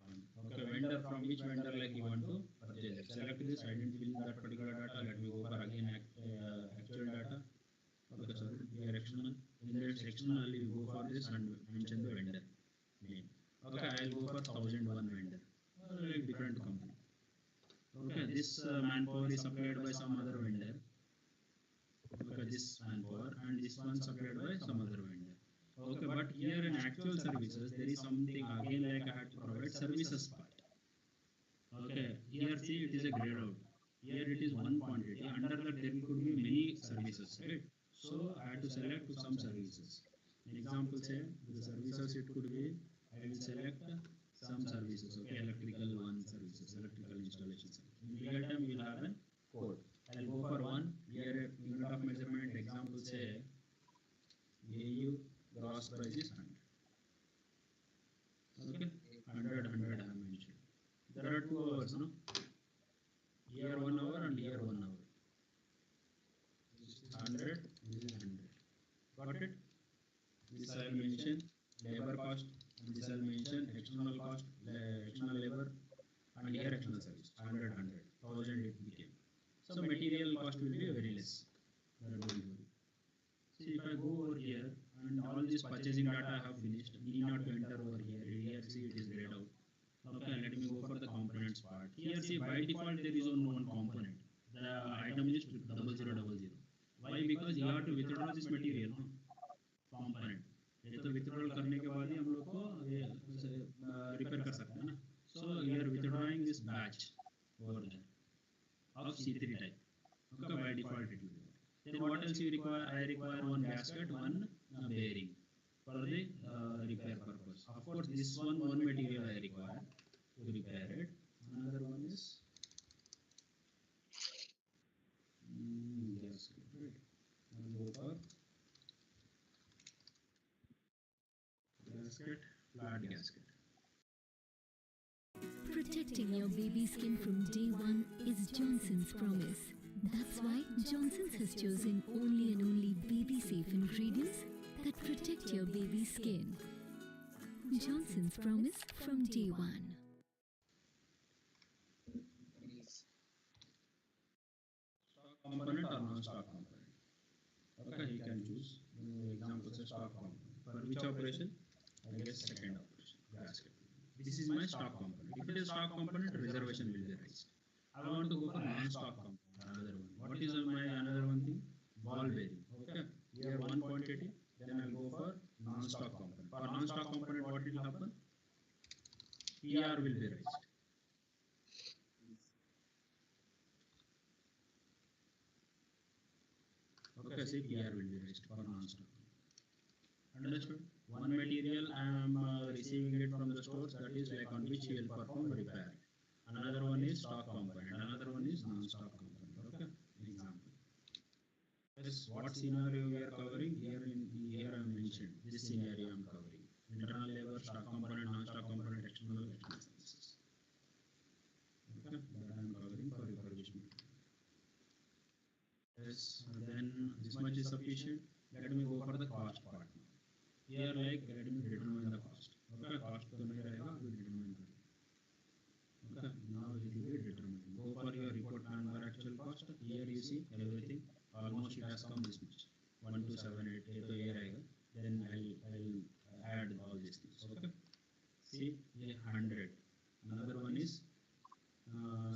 one. Okay, vendor from which vendor like you want to purchase it. Select this. I didn't fill that particular data. Let me go for again actual data. Okay, sorry, we are external. In this external, you go for this and mention the vendor name. Okay, I'll go for 1,001 vendor. Like different company. Okay, this manpower is supplied by some other vendor. Okay, this manpower and this one supplied by some other vendor. Okay, but here in actual services, there is something again like I had to provide services part. Okay, here see it is a grayed out. Here it is one quantity. Under that there could be many services, right? So I had to select some services. An example say the services it could be I will select some services, okay, electrical one services, electrical installation service. In real time, you will have a code. I'll go for one. Here, unit of measurement example say AU gross price is 100. Okay, 100, 100 I have mentioned. There are 2 hours, no? Here 1 hour and here 1 hour. This is 100, this is 100. Got it? This I will mention labor cost, and this I will mention external cost, external labor, and here external service. 100, 100, 1000 it became. So material cost will be very less. Don't worry. See, if I go over here and all this purchasing data I have finished, need not to enter over here. Here, see, it is grayed out. Okay, let me go for the components part. Here, see, by default there is only one component. The item is 0000. Why? Because you have to withdraw this material, no? Component. ये तो withdrawal करने के बाद ही हम लोग को repair कर सकते हैं ना. So you are withdrawing this batch over there of C3 type. Okay, by default it will be. Then what else you require? I require one gasket, one bearing for the repair purpose. Of course, this one material I require to repair it. Another one is gasket. Right. I'll go for gasket, flat gasket. Protecting your baby's skin from day one is Johnson's promise. That's why Johnson's has chosen only and only baby-safe ingredients that protect your baby's skin. Johnson's promise from day one. Stock component or non-stock component? Okay, you can choose. Example say stock component. For which operation? I guess second operation, gasket. This is my stock component. If it is stock component, reservation will be raised. I want to go for non-stock component. Another one. What is my another one thing? Ball bearing. Okay. Here one quantity. Then I'll go for non-stock component. For non-stock component, what will happen? PR will be raised. Okay, see, PR will be raised for non-stock. Understood? One material I am receiving it from the stores, that is like on which you will perform repair. Another one is stock component. Another one is non-stock component. Okay, example. Yes, what scenario we are covering here? Here I mentioned this scenario I am covering. Internal labor, stock component, non-stock component, external services. Okay, that I am covering for refurbishment. Yes, then this much is sufficient. Let me go for the cost part now. Here, like, let me determine the cost. Okay, cost तो नहीं रहेगा, we determine करें. Okay, now it will be determined. Go for your report number actual cost. Here you see everything. Almost it has come this much. 1278. ये तो ये रहेगा. Then I'll add all these things. Okay. See, ये 100. Another one is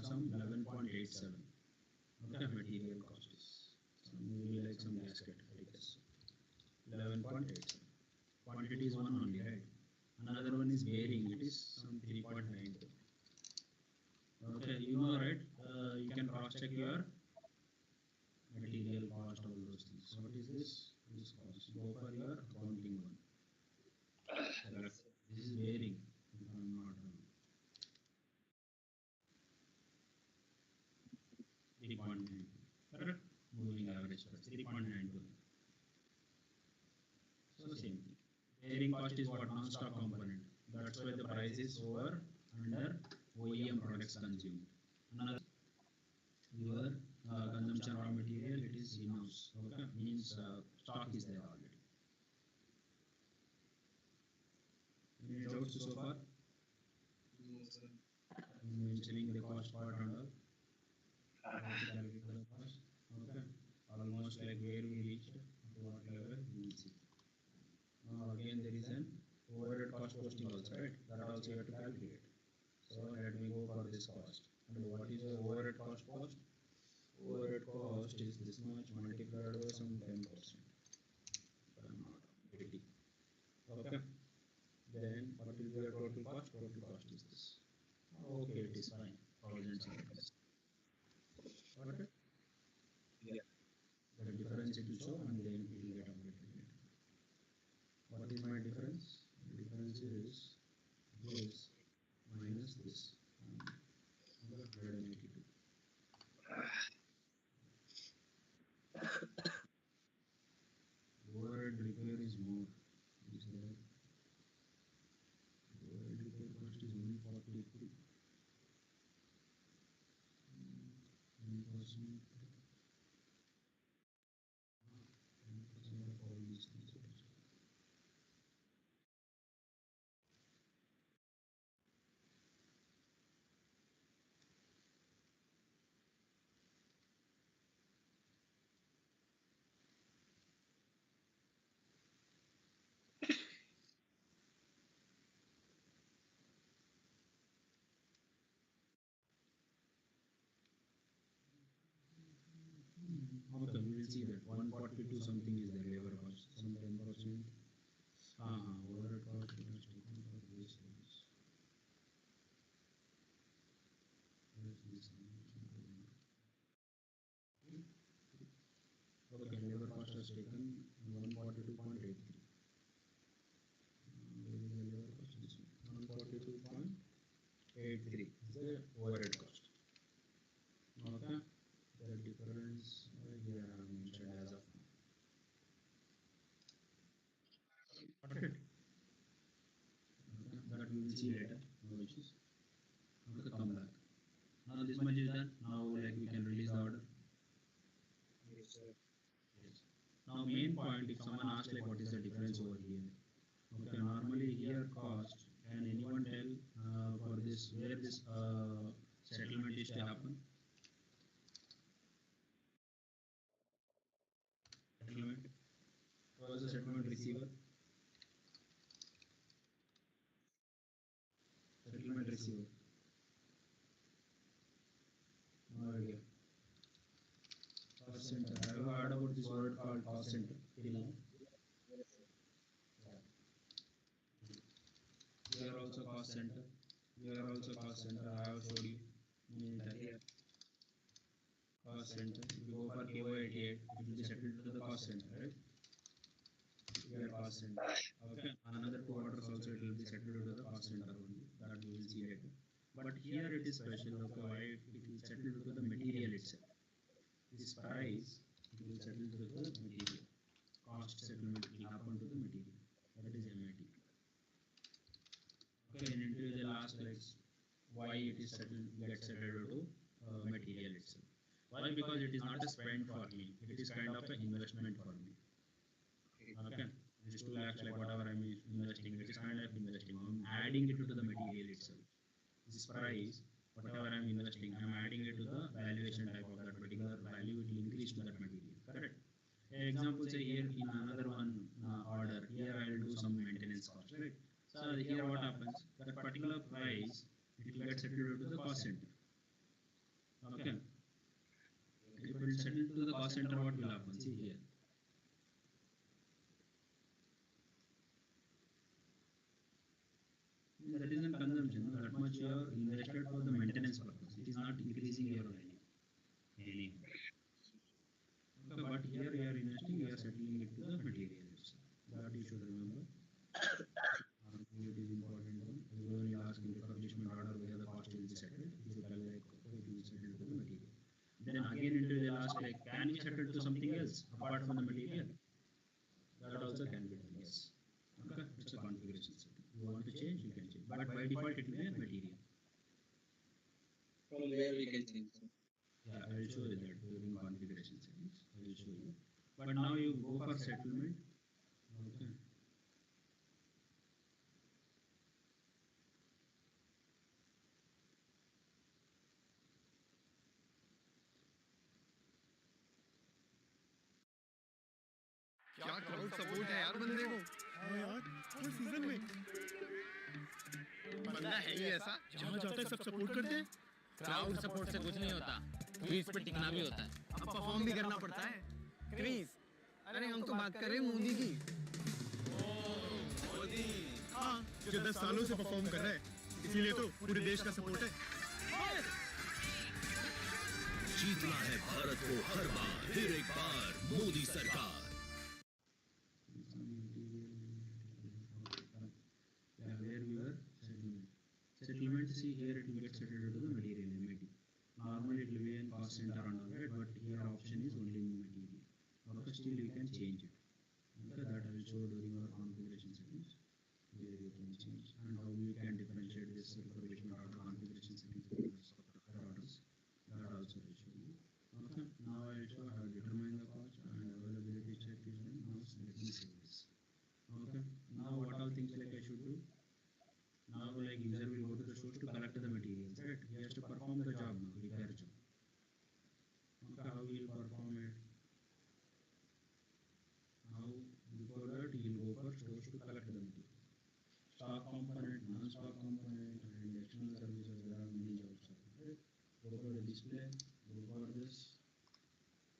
some 11.87. Okay, material cost is maybe like some gasket, I guess. 11.87. Quantity is one only, right? Another one is bearing. It is some 3.92. Okay, you know, right? You can cross check your material cost, all those things. What is this? This cost. Go for your accounting one. This is bearing, if I'm not wrong. 3.92. Correct? Moving average price 3.92. So same thing. Bearing cost is what? Non-stock component. That's why the price is over under OEM products consumed. Another your consumption raw material, it is in-house. Okay, means stock is there already. Any doubts so far? No, sir. Mentioning the cost part and all. Calculate the cost. Okay, almost like where we reached, at what level we will see. Again, there is an overhead cost posting also, right? That also you have to calculate. So let me go for this cost. And what is the overhead cost cost? Overhead cost is this much multiplied by some 10%. 80. Okay. Then what will be your total cost? Total cost is this. Okay, it is fine. 1000. Okay. Yeah. The difference it will show and then it will get updated. What is my difference? The difference is this. minus this. 182. Overhead repair is more. Is there? Overhead repair cost is 142. 10%. 10% of all these things. Okay, we will see that 142 something is the labor cost, some 10%. Overhead cost it has taken for this service. Where is this? Okay, labor cost has taken 142.83. Where is the labor cost? This one. 142.83 is the overhead cost. Okay, the difference here I have mentioned as of now. Got it? Okay, that we will see later. No issues. Okay, come back. Now this much is done. Now like we can release the order. Yes, sir. Yes. Now main point, if someone asks like what is the difference over here? Okay, normally here cost, can anyone tell for this where this settlement is to happen? Settlement. Who was the settlement receiver? Settlement receiver. No idea. Cost center. Have you heard about this word called cost center? Till now? Yes, sir. Here also cost center. Here also cost center. I have showed you many times. Yeah. Cost center. If you go for KO88, it will be settled to the cost center, right? Here cost center. Okay. Another two orders also it will be settled to the cost center only. That we will see later. But here it is special. Okay, why it will settle to the material itself. This price it will settle to the material. Cost settlement will happen to the material. That is MAT. Okay, and into the last slides, why it is settled, gets settled to material itself. Why? Because it is not a spend for me. It is kind of an investment for me. Okay, this 2 lakhs, like whatever I am investing, it is kind of investing. I am adding it to the material itself. This price, whatever I am investing, I am adding it to the valuation type of that particular value. It will increase to that material. Correct. Example, say here in another one order, here I will do some maintenance cost, right? So here what happens? That particular price, it will get settled to the cost center. Okay. If it will settle to the cost center, what will happen? See here. That is in consumption. That much you have invested for the maintenance purpose. It is not increasing your value. Anyhow. Okay, but here we are investing, we are settling it to the material itself. That you should remember. It is important one. Everyone will ask in refurbishment order where the cost will be settled. If you tell like okay, it will be settled to the material. Then again into the last like can we settle to something else apart from the material? That also can be done, yes. Okay, it's a configuration setting. You want to change, you can change. But by default it will be a material. From where we can change, sir? Yeah, I will show you that during configuration settings. I will show you. But now you go for settlement. Okay. क्या crowd support है यार बंदे को। हाँ यार, full season में बंदा है ही ऐसा, जहाँ जाता है सब सपोर्ट करते हैं। क्राउड सपोर्ट से कुछ नहीं होता, क्रीज पे टिकना भी होता है। अब परफॉर्म भी करना पड़ता है। क्रीज, अरे हम तो बात कर रहे हैं मोदी की। मोदी, हाँ, जो 10 सालों से परफॉर्म कर रहा है, इसीलिए तो पूरे देश का सपोर्ट है। जीतना है भारत को हर बार, फिर एक बार मोदी सरकार। Settlement See here it will get settled to the material MAT. Normally it will be in cost center and all right, but here option is only in material. Okay, still you can change it. Okay, that I will show during our configuration settings where you can change and how you can differentiate this refurbishment order configuration settings because of the other orders. That also will show you. Okay, now I will show how to determine the cost and availability check is done. Now let me save this. Okay, now what all things like I should do? Now like user will go to the source to collect the materials, right? He has to perform the job now, repair job. Okay, how he will perform it? Now before that he will go for stores to collect the material. Stock component, non-stock component, and external services. There are many jobs. Right? Go for the display. Go for this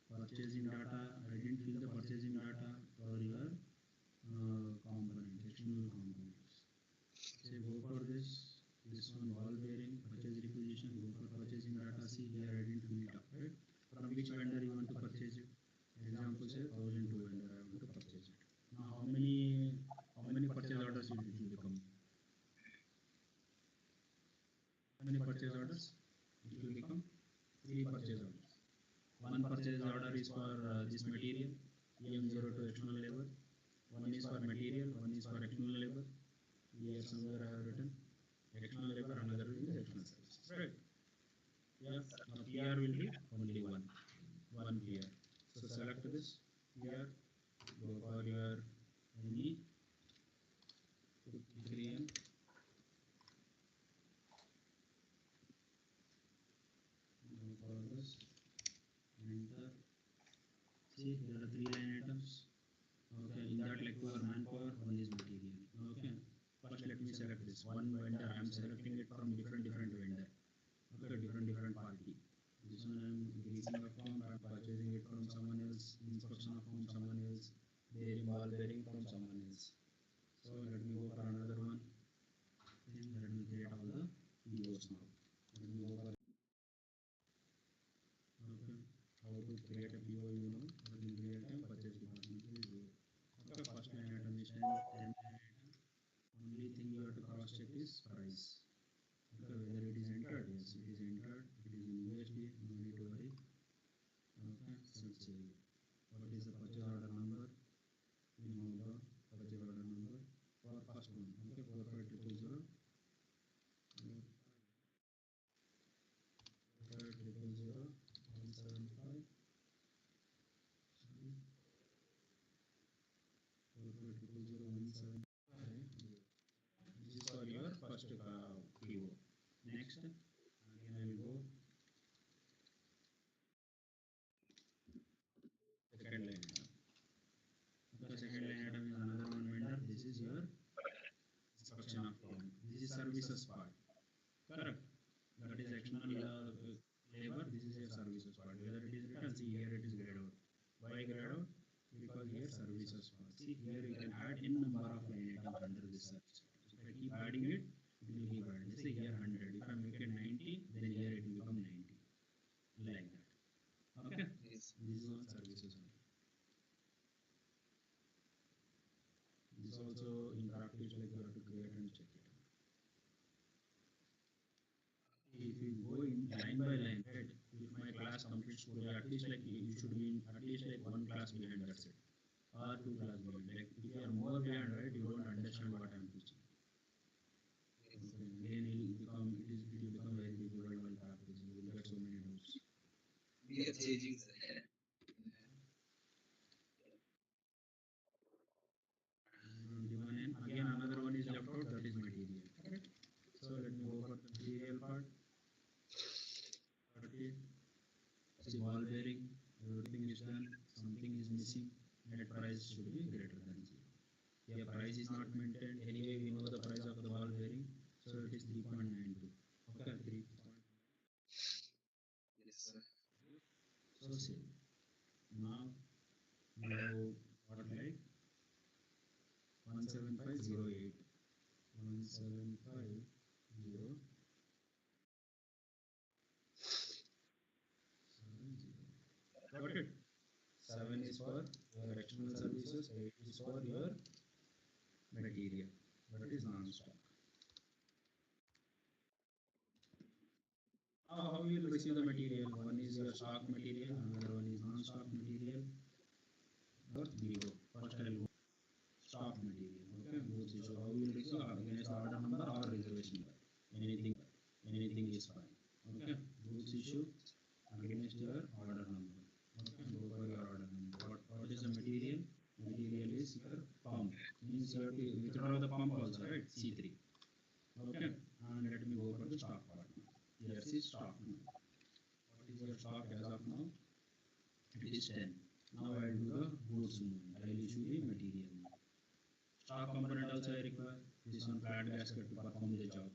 purchasing data. I didn't fill the purchasing data for your component, external components. Say go for this. This one ball bearing, purchase requisition. Go for purchasing data. See here I didn't fill it up. Right? From which vendor you want to purchase it? Example say 1002 vendor I want to purchase it. Now how many purchase orders it will become? How many purchase orders? It will become 3 purchase orders. One purchase order is for this material, EM02 external labor. One is for material, one is for external labor. Here somewhere I have written external labor, another is external services. Right? Yeah. Now PR will be only one PR. So select this PR. Go for your any 53M. Go for this. Enter. See there are 3 line items. Okay, in that like 2 are manpower, one is material. Okay, first let me select this one vendor. I am selecting it from different vendor. Okay, different party. This one I am greasing account. I am purchasing it from someone else. Inspection account someone else. Bearing ball bearing from someone else. So let me go for another one. Then let me create all the POs now. Let me go for okay. How to create a PO you know, but in real time purchase department will do it. Okay, first line item is 10 line item. Only thing you have to cross check is price. Okay, whether it is entered, yes, it is entered. It is in USD, no need to worry. Okay, so save. What is the purchase order number? We know the purchase order number for first one. Okay, 45000. 45000 175. Sorry, 45000 175. This is for your first PO. Next, again I will go second line item. Okay, second line item is another one vendor. This is your inspection of plant. This is services part. Correct. That is external labor. This is your services part. Whether it is written, see here it is grayed out. Why grayed out? Because here services part. See here you can add n number of line items under this service part. So if I keep adding it, it will keep adding. Let's say here 100. If I make it 90, then here it will become 90. Like that. Okay. Yes. This is on services only. This also in practice like you have to create and check it. If you go in line by line, right? If my class completes fully, at least like you should be in at least like one class behind, that's it, or two class behind. Like if you are more behind, right, you don't understand what I am teaching. Okay. Again, it will become very difficult while practicing. You will get so many doubts. We are changing. Given in again another one is left out, that is material. Right? So let me go for the material part. 30. See ball bearing, everything is done, something is missing, net price should be greater than 0. Here price is not maintained, anyway we know the price of the ball bearing, so it is 3.92. Okay, 3. Yes, sir. So save. Now we have what like 17508. 17508. Got it? 7 is for your external services, 8 is for your material, that is non-stock. how you will receive the material? One is your stock material, another one is non-stock material. First we go. First I will go stock material. Okay, goods issue. How you will receive against the order number or reservation number. Anything is fine. Okay, goods issue against your order number. Okay, go for your order number. What is the material? Material is your pump. Means you have to withdraw the pump also, right? C3. Okay, and let me go for the stock part. Here is stock. What is your stock as of now? It is 10. Now I will do the goods movement. I will issue the material. Stock component also I require. This one flat gasket to perform the job.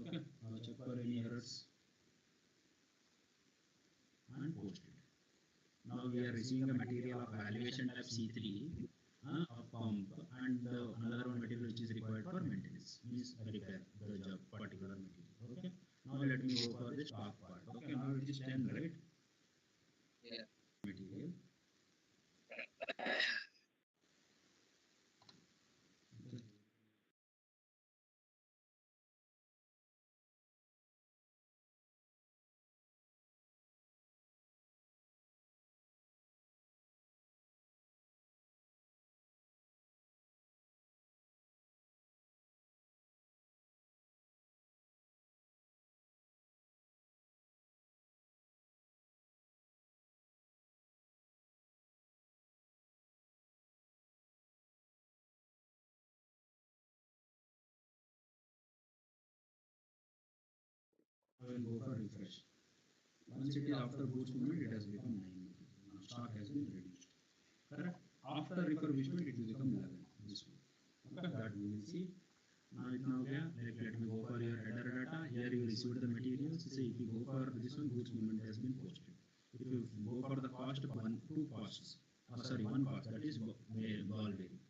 Okay, now check for any errors and post it. Now we are receiving a material of valuation type C3 of pump and another one material which is required for maintenance, means repair the job particular material. Okay, now let me go for the stock part. Okay, now it is 10, right? Yeah. Material. Okay. I will go for refresh. Once it is after goods movement, it has become 9. Now stock has been reduced. Correct? After refurbishment, it will become 11. This one. Okay, that we will see. Now it now gaya, like let me go for your header data. Here you received the materials. Say if you go for this one, goods movement has been posted. If you go for the cost, two costs. Sorry, one cost, that is ball bearing.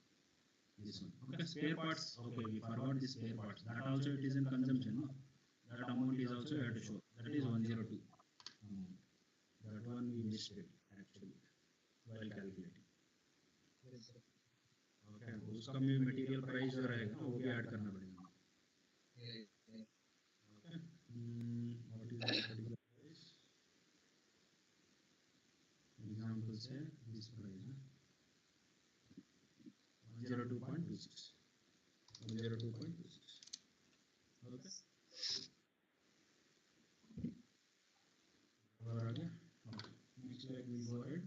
This one. Okay, spare parts. Okay, we forgot the spare parts. That also it is in consumption. No? That amount is also you have to show. That is 102. That one we missed it actually while calculating. Okay, उसका भी material price जो रहेगा ना वो भी add करना पड़ेगा. Okay. What is the particular price? Example say this price. 102.26. 102.26. Okay. Okay. Next slide we go ahead.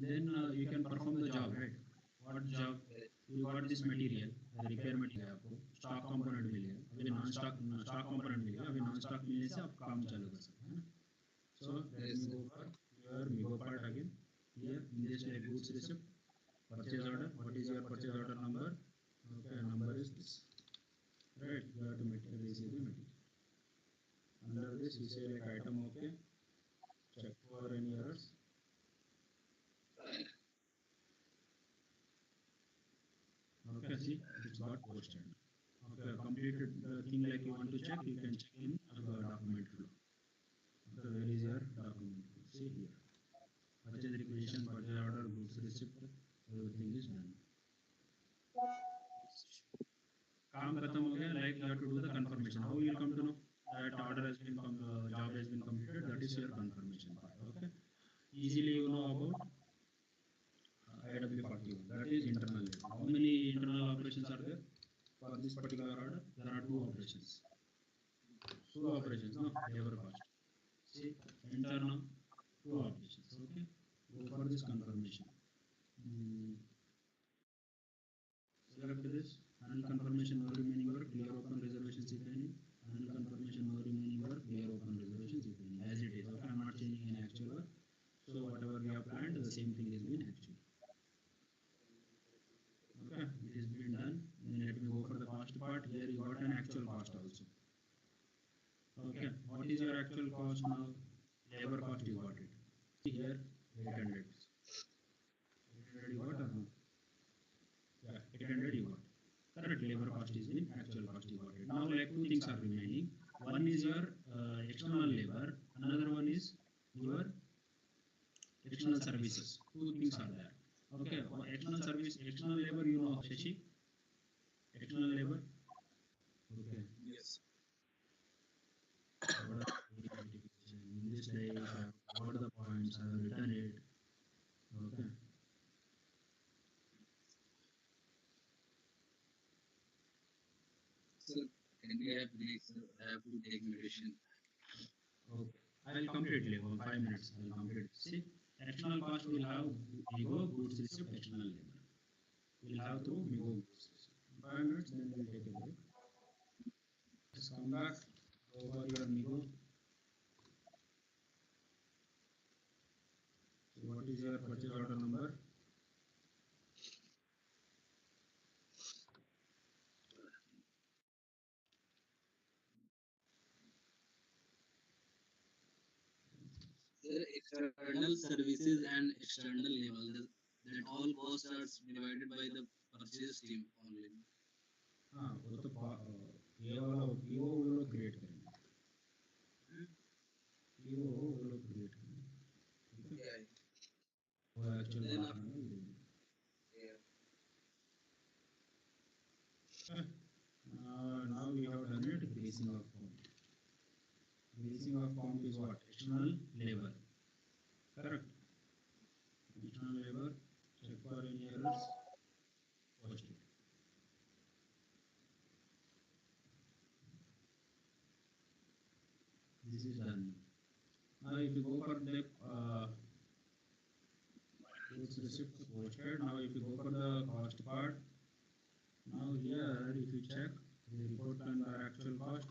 Then you can perform the job, right? What job? You got this material, repair material आपको stock component मिलेगा, अभी non-stock component मिलेगा, अभी non-stock मिलने से आप काम चालू कर सकते हैं. So let me go for your Migo part again. Here in this like goods receipt, purchase order. What is your purchase order number? Okay, number is this. Right, you have to receive the material. Under this we say like item okay. Check for any errors. Okay, see, it's got posted. Okay, completed the thing like you want to check, you can check in document flow. Okay, where is your document flow? See here. Purchase requisition, purchase order, goods receipt, everything is done. काम खत्म हो गया, like you have to do the confirmation. How you will come to know that order has been job has been completed? That is your confirmation part. Okay, easily you know about IW41. That is internal labor. How many internal operations are there for this particular order? There are two operations. Two operations, no labor cost. See, enter now two operations. Okay, go for this confirmation. Select this annual confirmation no remaining work, clear open reservations if any. Annual confirmation no remaining work, clear open reservations if any. As it is. Okay, I'm not changing any actual work. So whatever we have planned, the same thing is been actual. Okay, it is been done. Then let me go for the cost part. Here you got an actual cost also. Okay, what is your actual cost now? Labor cost you got it. Here 800. 800 you got or no? Yeah, 800 you got. Correct, labor cost is in actual cost you got it. Now like two things are remaining. One is your external labor, another one is your external services. Two things are there. Okay, external service, external labor, you know Shashi? External labor? Okay. Yes. notification. In this, like, I have covered the points, I have written it. Okay. Sir, can we have break, sir? I have to take medicine. Okay. I will complete like 5 minutes. I will complete. See, external cost will have Migo, goods receipt, external labor. We'll have through Migo goods receipt. 5 minutes, then we'll take a break. Just come back. Go for your Migo. So what is your purchase order number? Sir, external services and external level, that all costs are divided by the purchase team only. हाँ वो तो ये वाला वो लोग create करेंगे वो लोग क्रिएट करेंगे Yeah. वो एक्चुअल Then बात है yeah. now we have done it greasing of pump. Greasing of pump is what? External labor. Correct. External labor. Check for any errors. Post it. This is done. Now if you go for the goods receipt posted, now if you go for the cost part, now here if you check the report plan or actual cost,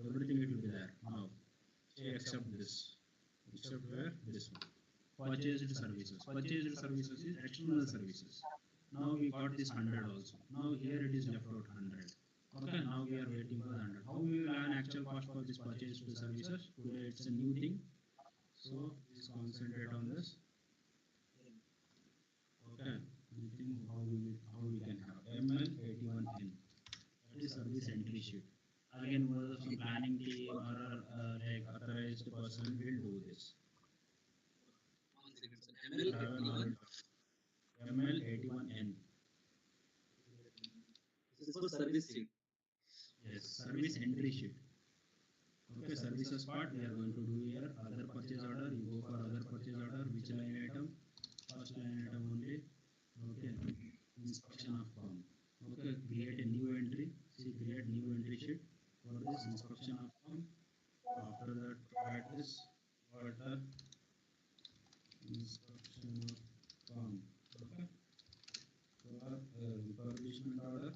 everything it will be there. Now say except this, except where this one. Purchased services. Purchased services is external services. Now we got this 100 also. Now here it is left out 100. Okay, now we are waiting for 100. How we will earn actual cost for this purchased services? Today it's a new thing. So just concentrate on this. Okay, we think how we can have ML81N. That is service entry sheet. Again, some planning team or like authorized person will do this. 1 second, sir. ML81. ML81N. This is for service sheet. Yes, service entry sheet. Okay, services part we are going to do here. Other purchase order, you go for other purchase order. Which line item? First line item only. Okay, inspection of pump. Okay, create a new entry. See, create new entry sheet for this inspection of pump. After that, add this water inspection of pump. Okay, for refurbishment order.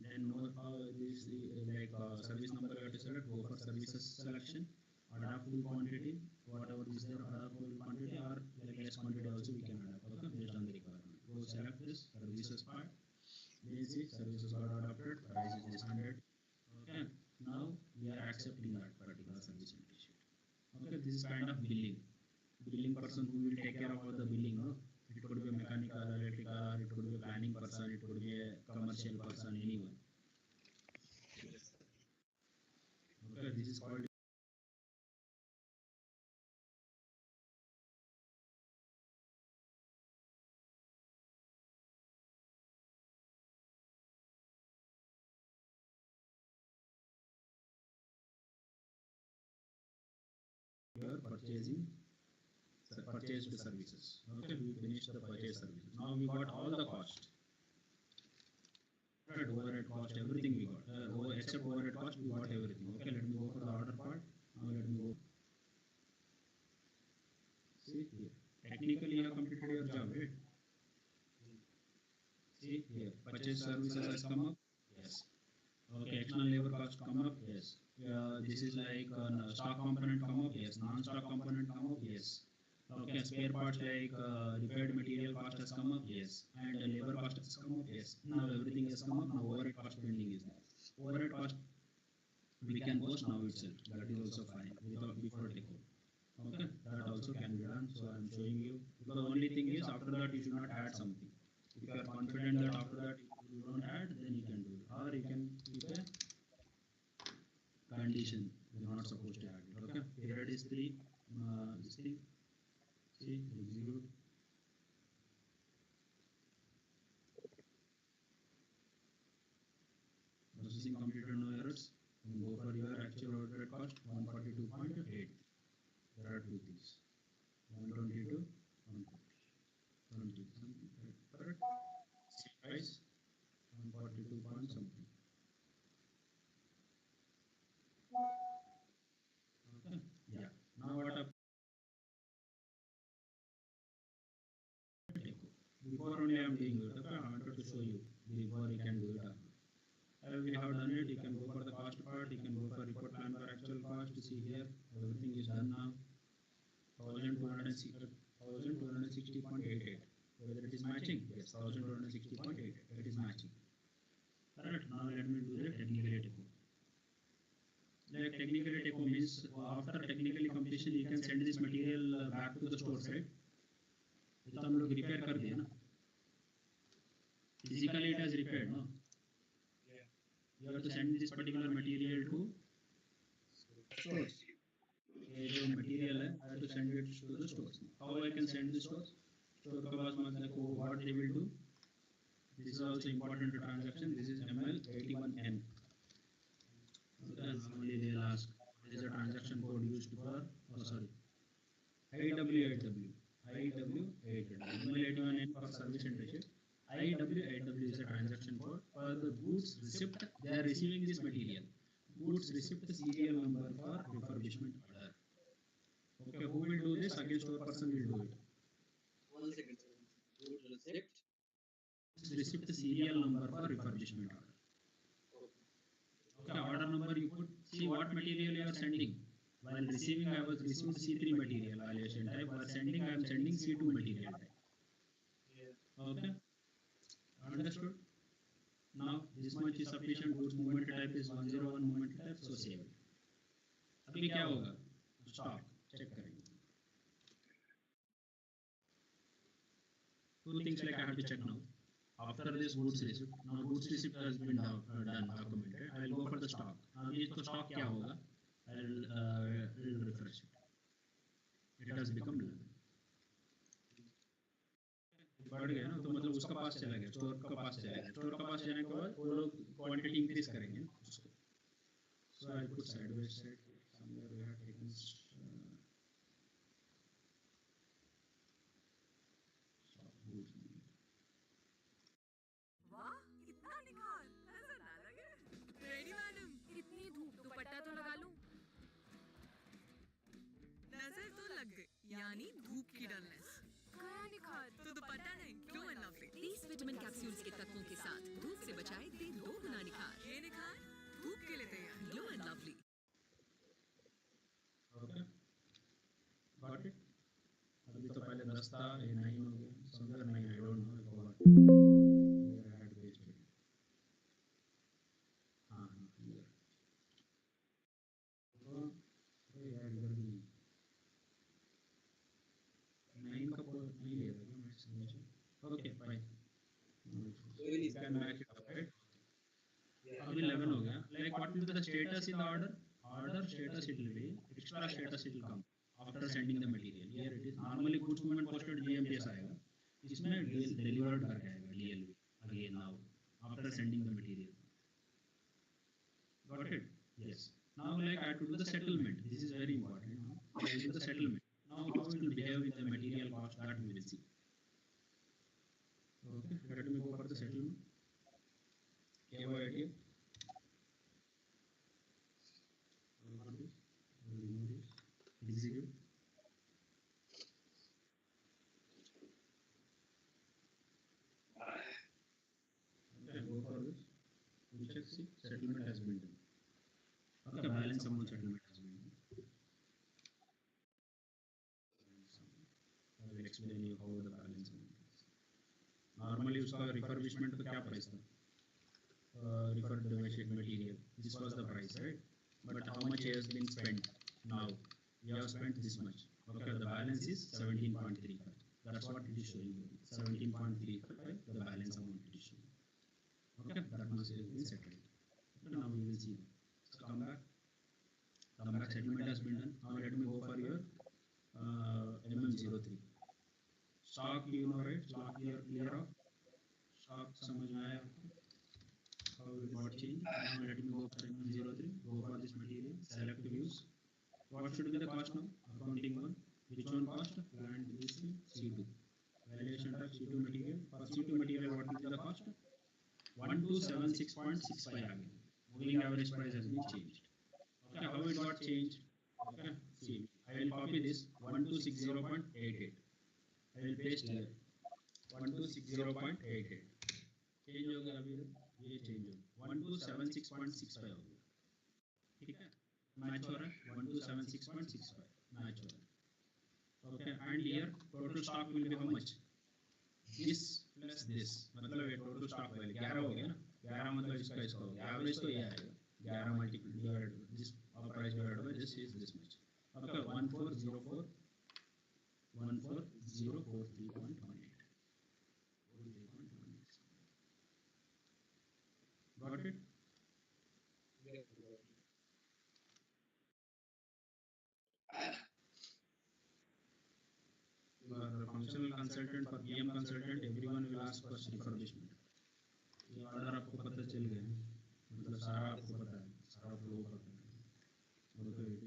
Then know how this like service number you have to select. Go for services selection. Adapt full quantity. Whatever is there, adapt full quantity or like less quantity also we can adapt. Okay, based on the requirement. Go select this services part. Then see services got adapted. Price is this 100. Okay. Now we are accepting that particular service entry sheet. Okay, this is kind of billing. Billing person who will take care of all the billing. No? It could be a mechanical, electrical, or it could be a planning person, it could be a commercial person, anyone. Okay, this is called your purchased services. Okay, we finished the purchase services. Now we got all the cost. Right, overhead cost, everything we got. Except overhead cost, we got everything. Okay, let me go for the order part. Now let me go. See here. Technically, you have completed your job, right? See here. Purchase services has come up. Yes. Okay, external labor cost come up. Yes. This is like stock component come up. Yes. Non-stock component come up. Yes. Okay, spare parts like repaired material cost has come up. Yes. And labor cost has come up. Yes. Now everything has come up. Now overhead cost pending is there. Overhead cost we can post now itself. That is also fine without before takeover. Okay, that also can be done. So I am showing you. Because the only thing is after that you should not add something. If you are confident that after that you don't add, then you can do it. Or you can keep a condition. You are not supposed to add it. Okay. Period is 3. This thing. See, execute. Processing completed, no errors. 122.8. There are two things. 122, 120 something. Correct? Same price. 142 point something. Okay. Yeah. Now what up? Before only I am doing it. Okay. I wanted to show you before you can do it. We have done it. You can go for the cost part. You can go for report plan for actual cost. See here, everything is done now. 1260.88. Whether it is matching? Yes, 1260.88. It is matching. Correct. Now let me do the technical echo. Like technical echo means after technically completion, you can send this material back to the store, right? तो हम लोग repair कर दिया ना. Physically it has repaired, no? You have to send this particular material to stores. ये जो material है, I have to send it to the stores. How I can send the stores? Store के पास मतलब what they will do? This is also important transaction. This is ML81N. Okay, normally they will ask what is the transaction code used for? Oh, sorry. IW8W. IW8W. ML81N for service and receipt. IW8W is a transaction code for the goods receipt. They are receiving this material. Goods receipt serial number for refurbishment order. Okay, who will do this? Again, store person will do it. 1 second, sir. Good receipt. Receipt serial number for refurbishment order. Okay, order number you put. See what material you are sending. While receiving, I was received C3 material violation type. While sending, I am sending C2 material type. Okay, understood? Now this much is sufficient. Goods movement type is 101 movement type, so save it. अभी क्या होगा? Stock check करेंगे. Two things like I have to check now. After this goods receipt, now goods receipt has been done documented. I will go for the stock. Now this तो stock क्या होगा? I will refresh it. It has become 11. बढ़ गया ना, तो मतलब उसका पास चला गया, स्टोर का पास चला गया. स्टोर का पास जाने के बाद वो लोग क्वांटिटी इंक्रीज करेंगे उसको. So I put sideways side somewhere we have taken वाह, इतना निखार, नजर ना लगे. रेडी मैडम, इतनी धूप, दुपट्टा तो लगा लूं. नजर तो लग गई, यानी धूप की डलनेस. गया निखार, तो दुपट्टा नहीं, glow and lovely. 30 vitamin capsules के तत्वों के साथ धूप से बचाए दे 2 गुना निखार. ये निखार धूप के लिए तैयार. Glow and lovely. Okay, got it. अभी तो पहले 10 था, ये 9 हो गया. somewhere 9, I don't know, I forgot. I had wasted it. हाँ here. तो यार इधर भी 9 का नहीं ले रहा मैं समझे. Okay, fine. You can match it up, right? अभी 11 हो गया. Like what will be the status in the order? Order status it will be extra status it will come after sending the material. Here it is. Normally goods movement posted GMPS आएगा. इसमें delivered करके आएगा DLV again now after sending the material. Got it? Yes. Now like I have to do the settlement. This is very important. I will do the settlement. Now how it will behave with the material cost that we will see. Okay. Let me go for the settlement. KYD. Execute. Okay, go for this. We check, see, settlement has been done. Okay, balance amount settlement has been done. I will explain you how the balance amount is. Normally उसका refurbishment तो क्या price था? Refurbished material. This was the price, right? But how much has been spent now? We have spent this much. Okay, the balance is 17.35. That's what it is showing you. 17.35, the balance amount it is showing. Okay, that much has been settled. Okay, now we will see. So come back. Settlement has been done. Now let me go for your MM03. Stock, you know, right? Stock here clear off. Stock समझ में आया आपको? How it got changed. Now let me go for MM03. Go for this material. Select views. What should be the cost now? Accounting one. Which one cost? Plant this thing, C2. Valuation type C2 material. For C2 material, what will be the cost? 1276.65 again. Moving average price has been changed. Okay, how it got changed? Okay, see, I will copy this 1260.88. I will paste here 1260.88. Change हो गया अभी ये change हो गया 1276.65 हो गया ठीक है मैच हो रहा है 1276.65 मैच हो रहा है okay and here total stock will be how much this plus this मतलब ये टोटल स्टॉक वैल्यू 11 हो गया ना 11 मतलब इसका इसका हो गया एवरेज तो ये आएगा 11 multiply divided this price divided by this is this much okay 1404 got it you are a functional consultant for PM consultant everyone will ask for refurbishment ये ऑर्डर आपको पता चल गया मतलब सारा आपको पता है सारा फ्लो पता है okay it is like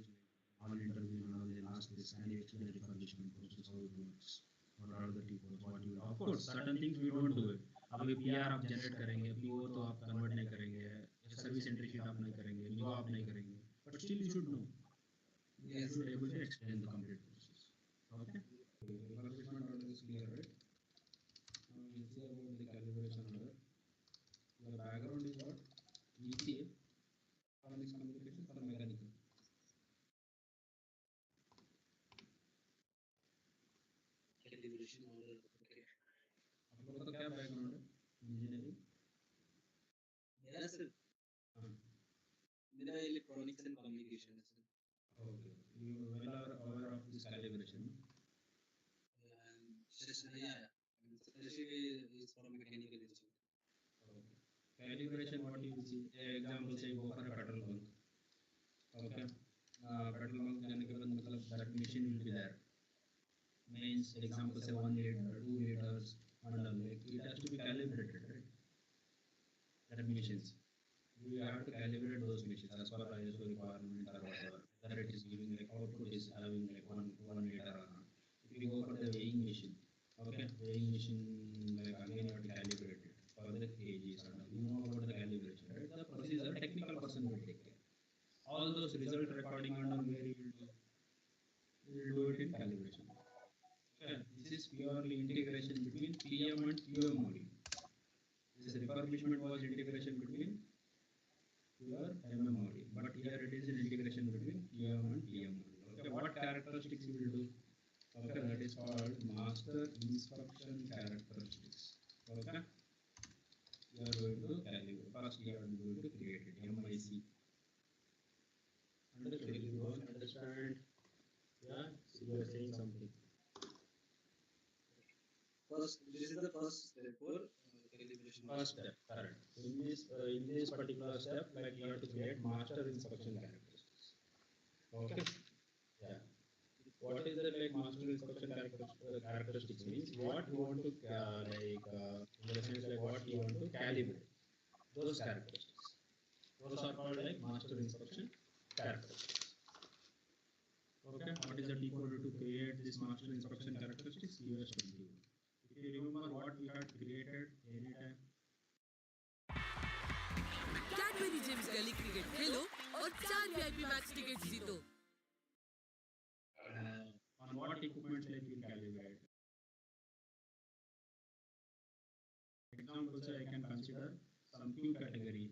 all interview and all they'll ask this can you explain the refurbishment process how it works what are the T-codes what you of course certain things we don't do it अभी PR आप generate करेंगे PO तो आप convert नहीं करेंगे service entry sheet आप नहीं करेंगे MIGO आप नहीं करेंगे but still you should know you should be able to explain the complete process okay refurbishment order is clear right now you see about the calibration order the background is what ECA electronics communication for mechanical calibration order okay आप लोगों का क्या background है engineering मेरा sir मेरा electronics and communication है sir okay you well are aware of this calibration yeah especially is from mechanical engineering okay calibration what you see example say go for a petrol bunk okay petrol bunk जाने के बाद मतलब that machine will be there means example say 1 liter 2 liters and all like it has to be calibrated right that machines we have to calibrate those machines as per ISO requirement or whatever whether it is giving like output is having like 1 liter or not if we go for the weighing machine okay weighing machine like again you have to calibrate it for the kgs and all you know about the calibration right the procedure technical person will take care all those result recording and all where you will do we will do it in calibration okay this is purely integration between PM and QM only this refurbishment was integration between your MMOD, but here it is an integration between QM and PM. Okay, what characteristics you will do? Okay, that is called master inspection characteristics. Okay, you are going to calibrate. First, you are going to create it. MIC. Understood? If you don't understand, yeah, so you are saying something. first this is the first step for calibration First step, correct. In this particular step, like you have to create master inspection characteristics. Okay. Yeah. What is the like master inspection characteristics means what you want to in the sense like what you want to calibrate those characteristics those are called like master inspection characteristics okay what is the decode to create this master inspection characteristics US21 if you remember what we had created anytime Cadbury James गली cricket खेलो और 4 VIP match tickets जीतो on what equipment like you calibrate example say I can consider some Q category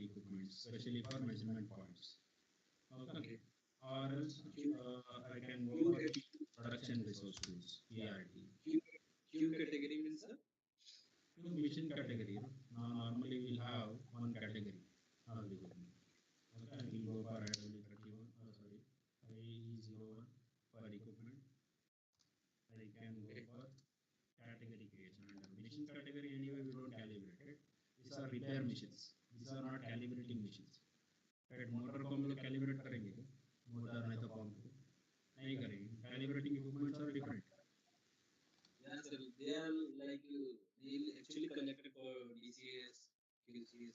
equipment, especially for measurement points. Okay. Or else I can go for production resource tools, PRT. Q category means sir Q machine category. Now normally we have one category of the equipment. Okay, I will go for IW31. Sorry, IE01 for equipment. I can go for category creation under machine category. Anyway, we don't calibrate it. These are repair machines. These are not calibrating machines. Right motor को हम लोग calibrate करेंगे motor नहीं तो pump को नहीं करेंगे calibrating equipments are different yeah sir they are like they will actually connected for DCS accuracy.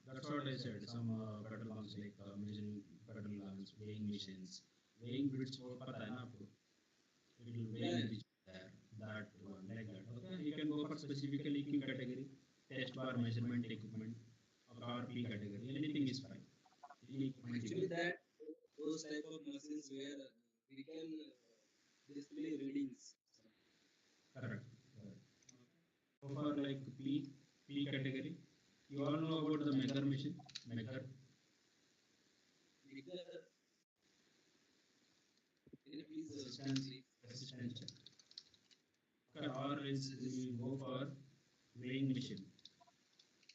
That's what I said. Some petrol bunks like measuring petrol gallons, weighing machines, weighing bits for pata hai na aapko. It will weighing Yeah. bits there. That one like that. Okay, you can go for specifically Q category, test bar measurement equipment, or power P category. Anything is fine. Any equipment you Actually, can. that those type of machines where we can display readings. Correct. Correct. Go for like P category. You all know about the Megger machine. Megger. Bigger, can you please Resistance. brief? Resistance check. Okay, or is we go for weighing machine.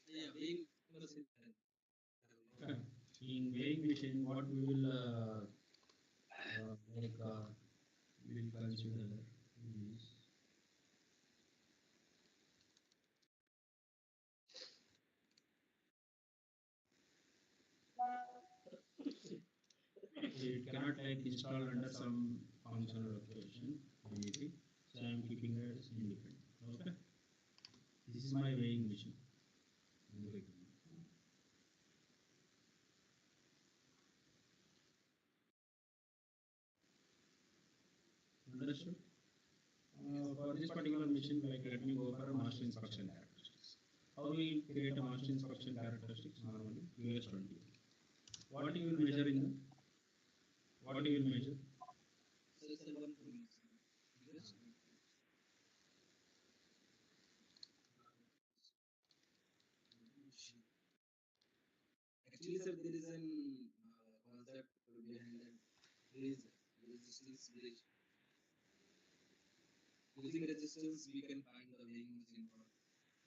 Yeah, weighing machine. Okay. In weighing machine, what we will like will consider is it cannot like install under some functional location anything. So I am keeping it as independent. Okay. This is my weighing machine. Understood? For this particular machine, like let me go for a master inspection characteristics. How we create a master inspection characteristics normally? US20. What you will measure in the? What you will measure? SSL1 information. Yes. Actually, sir, there is an concept behind that bridge, resistance bridge. Using resistance, we can find the weighing machine for.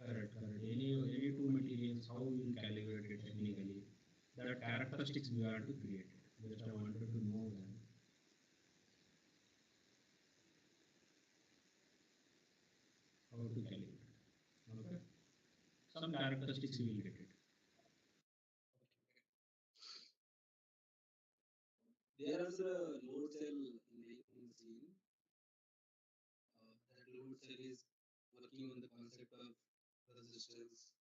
Correct, correct. Any two materials, how we will calibrate it technically? That characteristics we have to create it. Just I wanted to know that how to calibrate. Okay. Some characteristics you will get it. There is a load cell weighing machine. That load cell is working on the concept of resistance.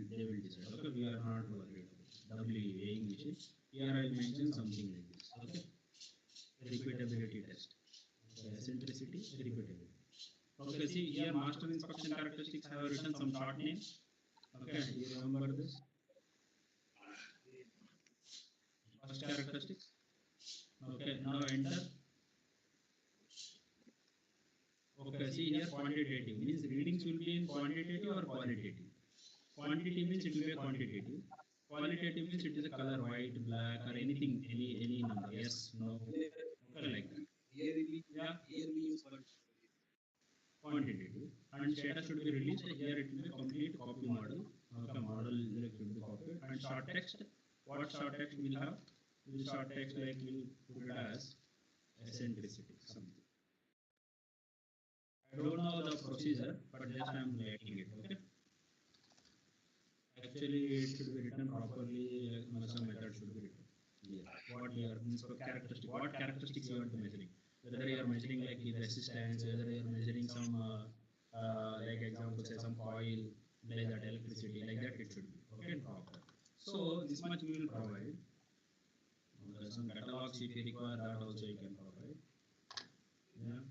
They will decide. Okay, we are not worried about W weighing machine. Here I will mention something like this. Okay, repeatability test. Okay, eccentricity, repeatability. Okay, see here master inspection characteristics have written some short names. Okay, you remember this? First characteristics. Okay, now enter. Okay, see here quantitative means readings will be in quantitative or qualitative. Quantity means it will be a quantitative. Qualitative means it is a color white, black, or anything, any number. Yes, no. Okay, like that. Here we Yeah, here we use quantitative. And status should be released. Here it will be complete copy model. Okay, model like should be copied. And short text. What short text will have? Will short text like will put it as eccentricity something. I don't know the procedure, but just I am writing it. Okay. Actually, it should be written properly. Some method should be written. Here, what you are means for characteristic. What characteristics you are measuring? Whether you are measuring like the resistance, whether you are measuring some like example say some coil, like that electricity, like that it should be okay and proper. So this much we will provide. Okay, some catalogs if you require that also you can provide. Yeah.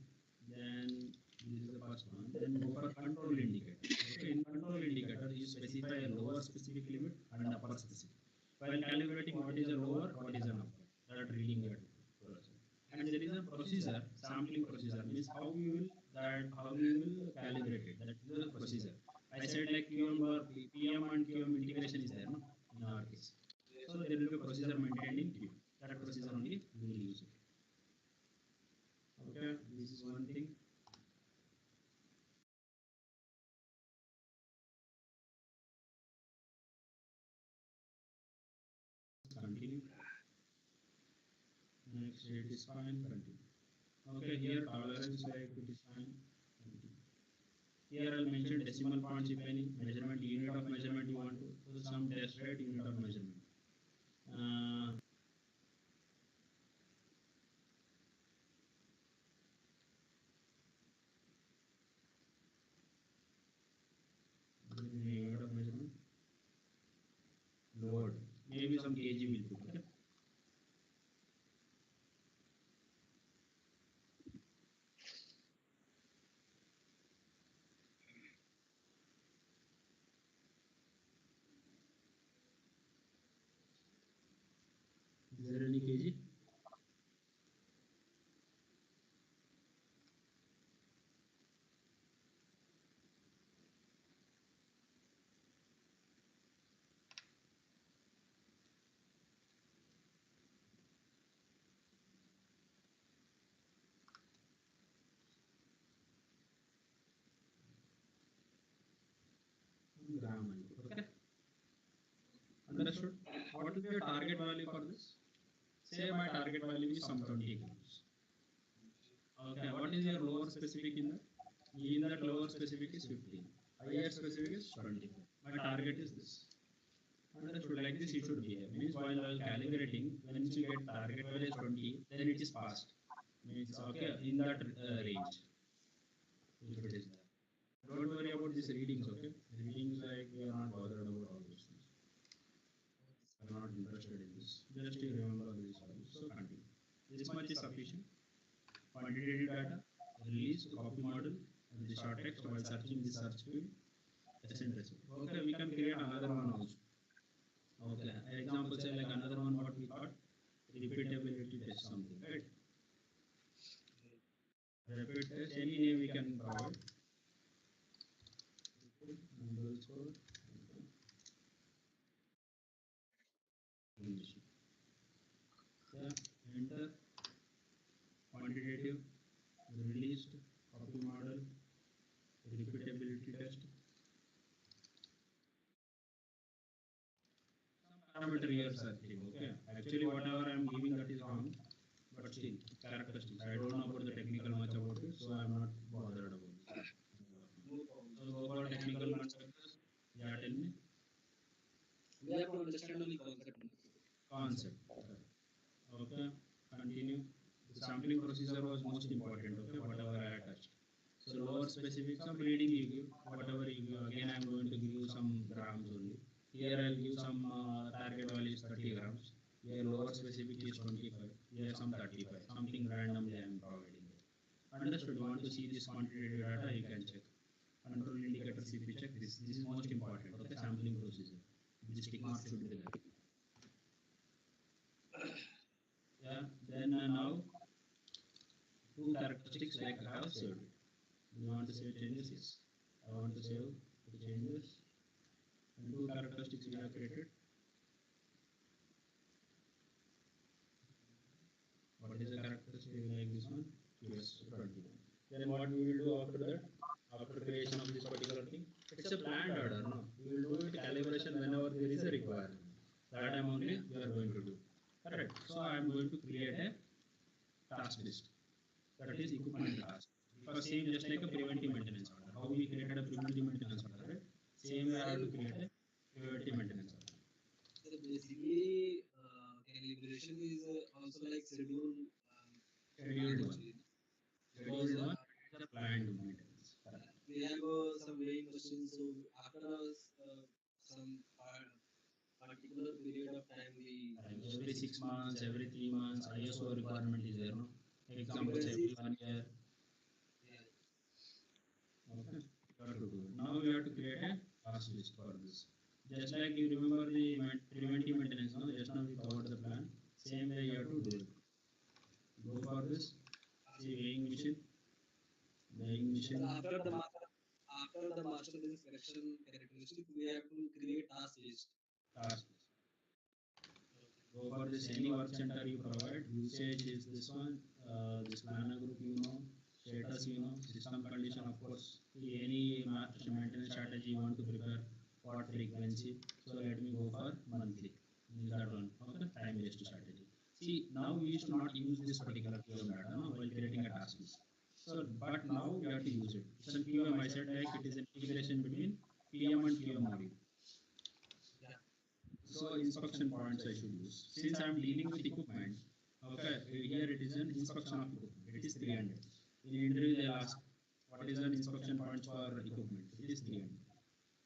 Then this is the first one. Then go for control indicator. Okay, in control indicator you specify a lower specific limit and upper specific. While calibrating what is a lower, what is an upper. That reading you have to do. And there is a procedure, sampling procedure means how you will calibrate it. That is the procedure. I said like QM bar, PM and QM integration is there, no? In our case. So there will be a procedure maintained in QM. That procedure only we will use it. Okay, this is one thing. Continue. Next it is fine. Continue. Okay, here tolerance like it is fine. Continue. Here I'll mention decimal points if any, measurement, unit of measurement you want to, so some test rate, unit of measurement. Uh, unit of measurement, load, maybe some kg will put, okay. Is there any kg? Gram, okay. Understood? What is your target value for this? Say my target value is some 20 grams. Okay, what is your lower specific in that? In that lower specific is 15. Higher specific is 20. My target is this. Understood? Like this it should be. Means while calibrating, once you get target value is 20, then it is passed. Means okay, in that range. If it is there. Don't worry about these readings, okay? Readings like we are not bothered about all those things. I'm not interested in this. Just you remember this values. So continue. This much is sufficient. Quantitative data, release, copy model, and the short text while searching the search field, eccentricity. Okay, we can create another one also. Okay, example say like another one what we thought, repeatability test something, right? Repeat test, any name we can provide. Underscore. Yeah, enter quantitative, released, copy model, repeatability test. Parameter here searching, okay. Actually, whatever I am giving that is wrong, but still, characteristics. I don't know about the technical much about it, so I am not bothered about it. No problem. So, go for technical concepts. Yeah, tell me. We have to understand only concept. Concept. Okay, continue. The sampling procedure was most important, okay, whatever I had touched. So lower specific, some reading you give, whatever you give, again I am going to give you some grams only. Here I will give some target value is 30 grams. Here lower specific is 25. Here some 35. Something randomly I am providing. Understood? You want to see this quantitative data, you can check. Control indicator CP check. This is most important. Okay, sampling procedure. This tick mark should be there. Yeah. Then now two characteristics like I have saved it. You want to save changes? Yes. I want to save the changes. And two characteristics we have created. What is the characteristic like this one? Yes, 21. Then what we will do after that? After creation of this particular thing, it's a planned order, no? We will do it calibration whenever there is a requirement. That time only we are going to do. Correct. So I am going to create a task list. That is equipment task. Because same just like a preventive maintenance order. How we created a preventive maintenance order, right? Same way I have to create a preventive maintenance order. So basically, calibration is also like Scheduled one. Scheduled one is a planned maintenance. Correct. we have some weighing machines. So after some particular period of time, we Every 6 months, every 3 months, ISO requirement is there, no? Example, every 1 year. yeah. Okay. You have to do it. Now you have to create a task list for this. Just like you remember the preventive maintenance, no? Just now we covered the plan. Same way you have to do it. Go for this. See weighing machine. Weighing machine. After the master inspection characteristic, we have to create task list. Task list. Go for this any work center you provide. Usage is this one. This planner group you know. Status you know. System condition of course. Any maintenance strategy you want to prepare. What frequency. So let me go for monthly. Is that one? Okay. Time based strategy. See now we used to not use this particular PO data no, while creating a task list. So, but now we have to use it. It's an QM. I said like it is an integration between PM and QM module. So inspection points I should use. Since I am dealing with equipment, okay, here it is an inspection of equipment. It is 300. In interview they'll ask, what is an inspection points for equipment? It is 300.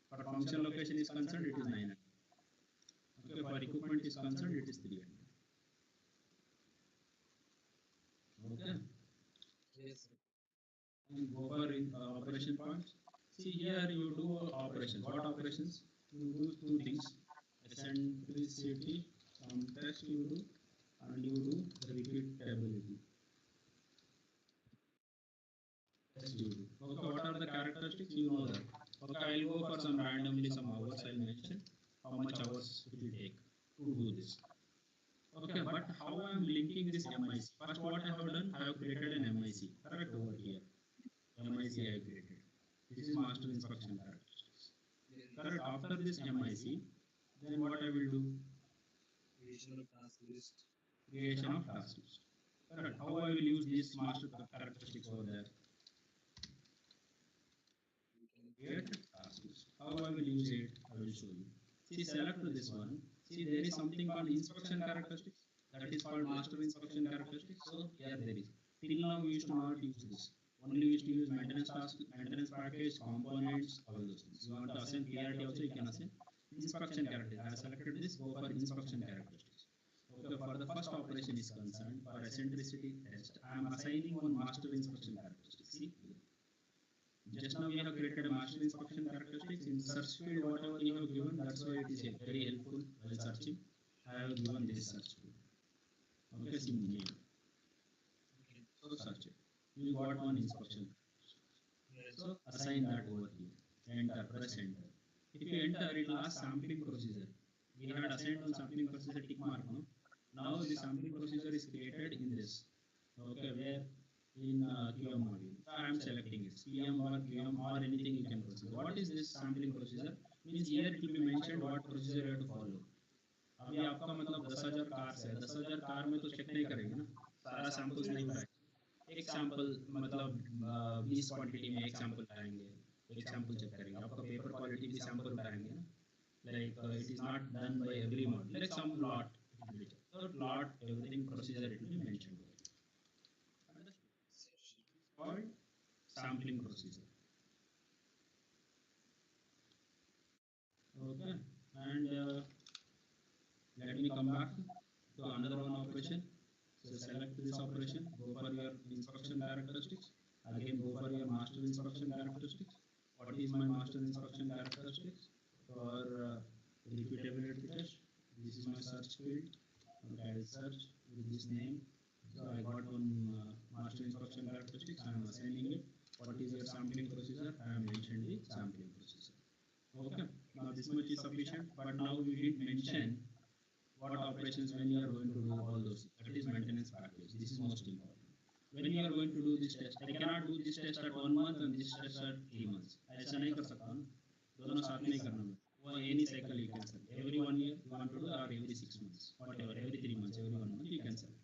For function location is concerned, it is 900. Okay, for equipment is concerned, it is 300. Okay. Yes, sir. And go for operation points. See here you do operations. What operations? You do two things. Eccentricity, some test you do, and you do repeatability. Test you do. Okay, what are the characteristics? You know that. Okay, I'll go for some randomly some hours. I'll mention how much hours it will take to do this. Okay, but how I am linking this MIC? First, what I have done, I have created an MIC. Correct over here. MIC I have created. This is master inspection characteristics. Correct. After this MIC, then what I will do? Creation of task list. Creation of task list. Correct. How I will use these master characteristics over there? Create task list. How I will use it? I will show you. See, select this one. See, there is something called inspection characteristics. That is called master inspection characteristics. So here there is. Till now we used to not use this. Only we used to use maintenance task, maintenance package, components, all those things. You want to assign PRT also, you can assign inspection characteristics. I have selected this, go for inspection characteristics. Okay, for the first operation is concerned, for eccentricity test, I am assigning one master inspection characteristic. See, just now we have created a master inspection characteristics in search field, whatever you have given, that's why it is very helpful while searching. I have given this search field. Okay, see name. Okay. So search it. You got one inspection. Yes. So assign that over here. Enter, press enter. If you enter, it will ask sampling procedure. We had assigned one sampling procedure tick mark, no? Now the sampling procedure is created in this. Okay, where in QM module. So I am selecting it. PM or QM or anything you can proceed. What is this sampling procedure? Means here it will be mentioned what procedure you have to follow. अभी आपका मतलब 10,000 cars है 10,000 car में तो check नहीं करेंगे ना सारा सैंपल्स नहीं उठाएंगे एक सैंपल मतलब 20 क्वांटिटी में एक सैंपल उठाएंगे एक सैंपल चेक करेंगे आपका पेपर क्वालिटी भी सैंपल उठाएंगे ना like it is not done by every model like some lot so lot everything procedure it will be mentioned it's called sampling procedure okay and let me come back to another one operation. So select this operation, go for your inspection characteristics. Again, go for your master inspection characteristics. What is my master inspection characteristics? For repeatability test, this is my search field. Okay, I will search with this name. So I got one master inspection characteristics. I am assigning it. What is your sampling procedure? I have mentioned the sampling procedure. Okay, now this much is sufficient, but now we did mention what operations when you are going to do all those. That is maintenance package. This is most important. When you are going to do this test, I cannot do this test at 1 month and this test at 3 months. ऐसा नहीं कर सकता हूँ. दोनों साथ नहीं करना है. वो any cycle you can select. Every 1 year you want to do or every 6 months, whatever. Every 3 months, every 1 month you can select.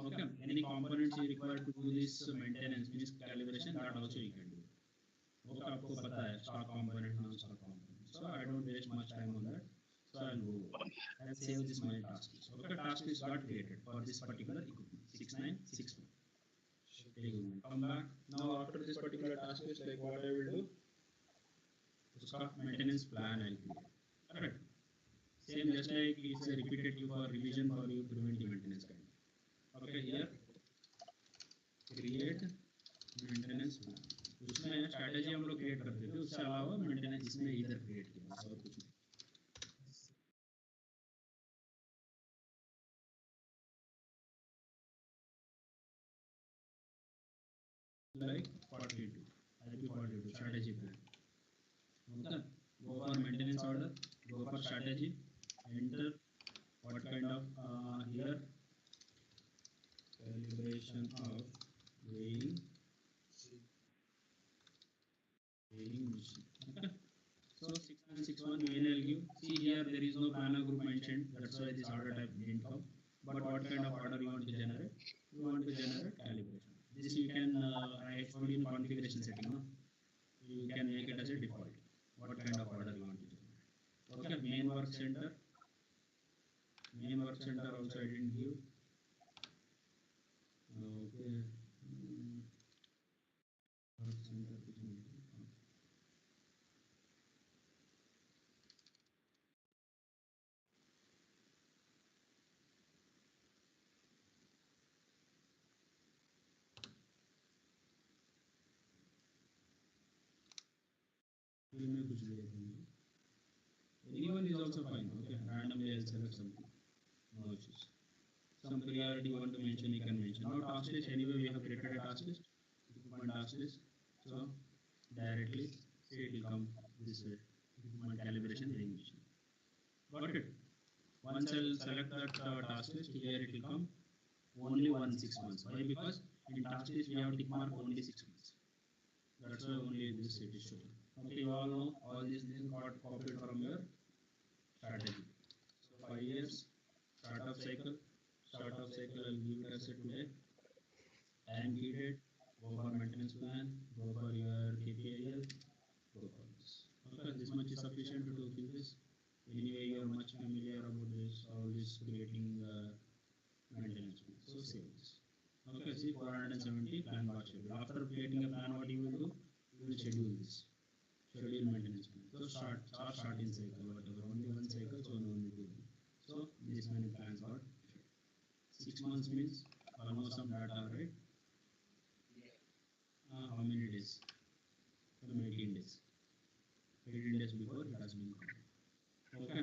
Okay. Any components you require to do this maintenance means calibration that also you can do. Okay, आपको पता है stock component, non-stock component. So I don't waste much time on that. So I'll go. I'll save this my task list. Okay, task list got created for this particular equipment 6961. Come back. Now after this particular task list, like what I will do, उसका maintenance plan I'll create. Correct. Same just like it's a repetitive for revision for you preventive maintenance kind. Okay, here create maintenance plan. उसमें strategy हम लोग create करते थे. उससे अलावा maintenance इसमें इधर create किया और कुछ नहीं. Like 42, IP 42 strategy plan. Okay, go for maintenance order, go for strategy, enter what kind of here calibration of weighing machine. Okay, so 6961 VNL give. See here there is no planner group mentioned. That's why this order type didn't come. But what kind of order you want to generate? You want to generate calibration. This you can I showed you in configuration setting, no? You can make it as a default. What kind of order you want to generate. Okay, main work center also I didn't give. Okay, work center में कुछ भी anyone is also fine. Okay, randomly I'll select something. No issues. Some priority you want to mention, you can mention. Now task list, anyway we have created a task list, equipment task list. So directly say it will come this way. Equipment calibration weighing machine. Got it? Once I'll select that task list, here it will come only 6 months. Why? Because in task list we have tick mark only 6 months. That's why only this it is showing. Okay, you all know all these things got copied from your strategy. So 5 years, start of cycle I'll give it as a today, time period, go for maintenance plan, go for your KPIL, go for this. Okay, this much is sufficient to do this. Anyway, you are much familiar about this, all this creating maintenance plan. So save this. Okay, see 470 plan got schedule. After creating a plan, what you will do? You will schedule this. Schedule maintenance plan. So start in cycle, whatever. Only one cycle, so no need to do. So this many plans got 6 months means almost some data, right? How many days? From 18 days. 18 days before it has been counted. Okay,